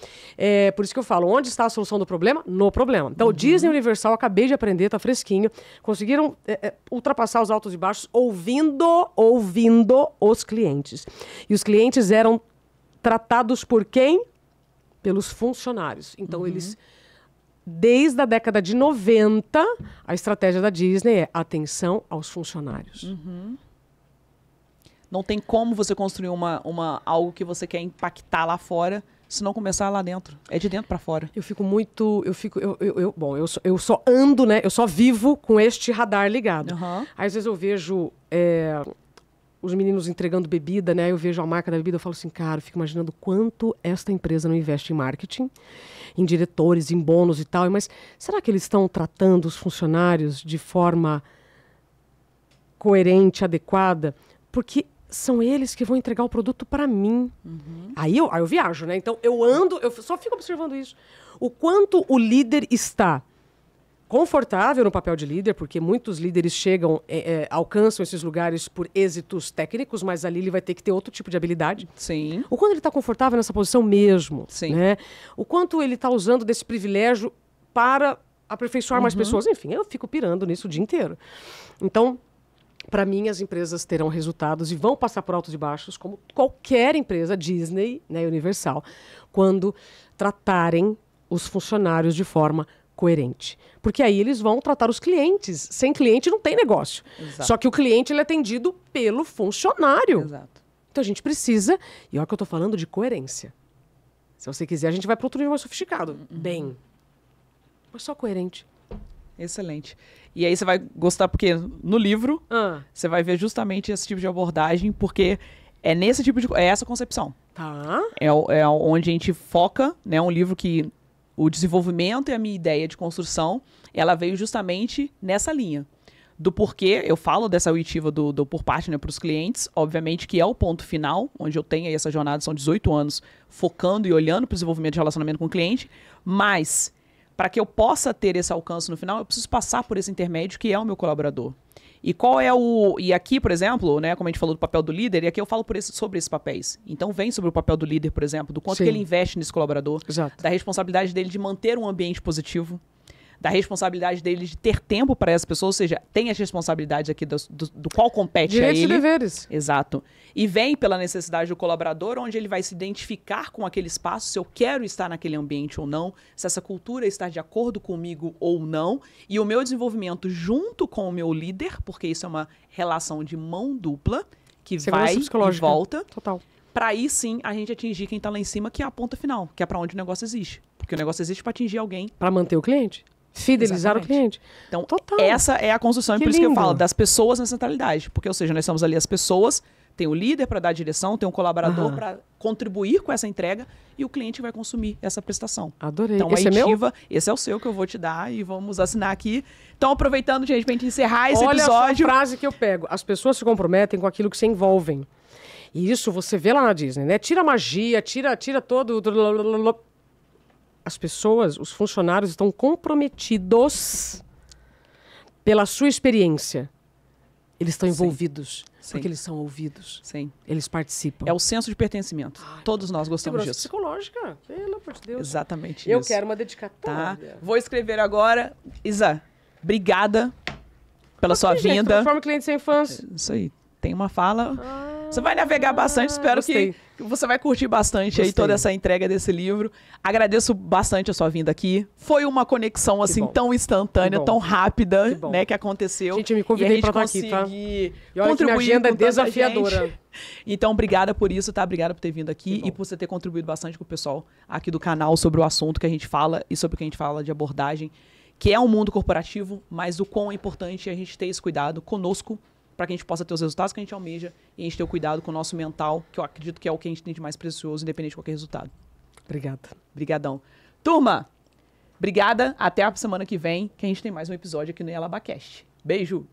por isso que eu falo, onde está a solução do problema? No problema. Então, Disney e Universal, acabei de aprender, tá fresquinho. Conseguiram ultrapassar os altos e baixos ouvindo os clientes. E os clientes eram tratados por quem? Pelos funcionários. Então, eles, desde a década de 90, a estratégia da Disney é atenção aos funcionários. Não tem como você construir algo que você quer impactar lá fora se não começar lá dentro. É de dentro para fora. Eu só ando, né? Eu só vivo com este radar ligado. Às vezes eu vejo os meninos entregando bebida, né? Eu vejo a marca da bebida, eu falo assim, cara, eu fico imaginando quanto esta empresa não investe em marketing, em diretores, em bônus e tal. Mas será que eles estão tratando os funcionários de forma coerente, adequada? Porque são eles que vão entregar o produto para mim. Aí eu viajo, né? Então eu só fico observando isso. O quanto o líder está confortável no papel de líder, porque muitos líderes alcançam esses lugares por êxitos técnicos, mas ali ele vai ter que ter outro tipo de habilidade. Sim. O quanto ele está confortável nessa posição mesmo. Sim. Né? O quanto ele está usando desse privilégio para aperfeiçoar mais pessoas. Enfim, eu fico pirando nisso o dia inteiro. Então, para mim, as empresas terão resultados e vão passar por altos e baixos, como qualquer empresa, Disney, né, Universal, quando tratarem os funcionários de forma coerente. Porque aí eles vão tratar os clientes. Sem cliente não tem negócio. Exato. Só que o cliente ele é atendido pelo funcionário. Exato. Então a gente precisa, e olha que eu estou falando de coerência. Se você quiser, a gente vai para outro nível mais sofisticado. Bem, mas só coerente. Excelente. E aí você vai gostar, porque no livro você vai ver justamente esse tipo de abordagem, porque é nesse tipo de... É essa concepção. Tá. É onde a gente foca, né? Um livro que o desenvolvimento e a minha ideia de construção, ela veio justamente nessa linha. Do porquê, eu falo dessa oitiva do por parte, né, para os clientes, obviamente que é o ponto final, onde eu tenho aí essa jornada, são 18 anos, focando e olhando para o desenvolvimento de relacionamento com o cliente, mas para que eu possa ter esse alcance no final, eu preciso passar por esse intermédio que é o meu colaborador. E E aqui, por exemplo, né, como a gente falou do papel do líder, e aqui eu falo sobre esses papéis. Então vem sobre o papel do líder, por exemplo, do quanto Sim. que ele investe nesse colaborador, Exato. da responsabilidade dele de manter um ambiente positivo, da responsabilidade dele de ter tempo para essas pessoas, ou seja, tem as responsabilidades aqui do qual compete Direitos a ele. e deveres. Exato. E vem pela necessidade do colaborador, onde ele vai se identificar com aquele espaço, se eu quero estar naquele ambiente ou não, se essa cultura está de acordo comigo ou não, e o meu desenvolvimento junto com o meu líder, porque isso é uma relação de mão dupla, que Segurança vai e psicológica. volta, Total. para aí sim a gente atingir quem está lá em cima, que é a ponta final, que é para onde o negócio existe. Porque o negócio existe para atingir alguém. Para manter o cliente. Fidelizar Exatamente. o cliente. Então, Total. essa é a construção, e Que por isso que eu lindo. falo das pessoas na centralidade. Porque, ou seja, nós somos ali as pessoas, tem o líder para dar a direção, tem um colaborador para contribuir com essa entrega e o cliente vai consumir essa prestação. Adorei. Então, Esse a é meu? Itiva, esse é o seu que eu vou te dar e vamos assinar aqui. Então, aproveitando, gente, pra gente encerrar esse Olha episódio. só a frase que eu pego. As pessoas se comprometem com aquilo que se envolvem. E isso você vê lá na Disney, né? Tira a magia, tira todo... As pessoas, os funcionários estão comprometidos pela sua experiência. Eles estão envolvidos, Sim. porque eles são ouvidos. Sim. Eles participam. É o senso de pertencimento. Todos nós gostamos Segurança disso. psicológica, pelo amor de Deus. Exatamente Eu isso. quero uma Tá? dedicatória. Vou escrever agora. Isa, obrigada pela sua Gente, vinda. transforma o cliente sem fãs. Isso aí. Tem uma fala. Você vai navegar bastante. Espero gostei. que você vai curtir bastante aí Gostei. toda essa entrega desse livro. Agradeço bastante a sua vinda aqui. Foi uma conexão assim bom. tão instantânea, Que bom. tão rápida, Que bom. né, que aconteceu. Gente, eu me convidei e a gente pra estar aqui, tá? conseguir E olha que minha contribuir agenda é com tanta desafiadora. gente. Então, obrigada por isso, tá? Obrigada por ter vindo aqui Que bom. e por você ter contribuído bastante com o pessoal aqui do canal sobre o assunto que a gente fala e sobre o que a gente fala de abordagem, que é um mundo corporativo, mas o quão é importante a gente ter esse cuidado conosco para que a gente possa ter os resultados que a gente almeja e a gente ter o cuidado com o nosso mental, que eu acredito que é o que a gente tem de mais precioso, independente de qualquer resultado. Obrigada. Obrigadão. Turma, obrigada. Até a semana que vem, que a gente tem mais um episódio aqui no Yalabacast. Beijo!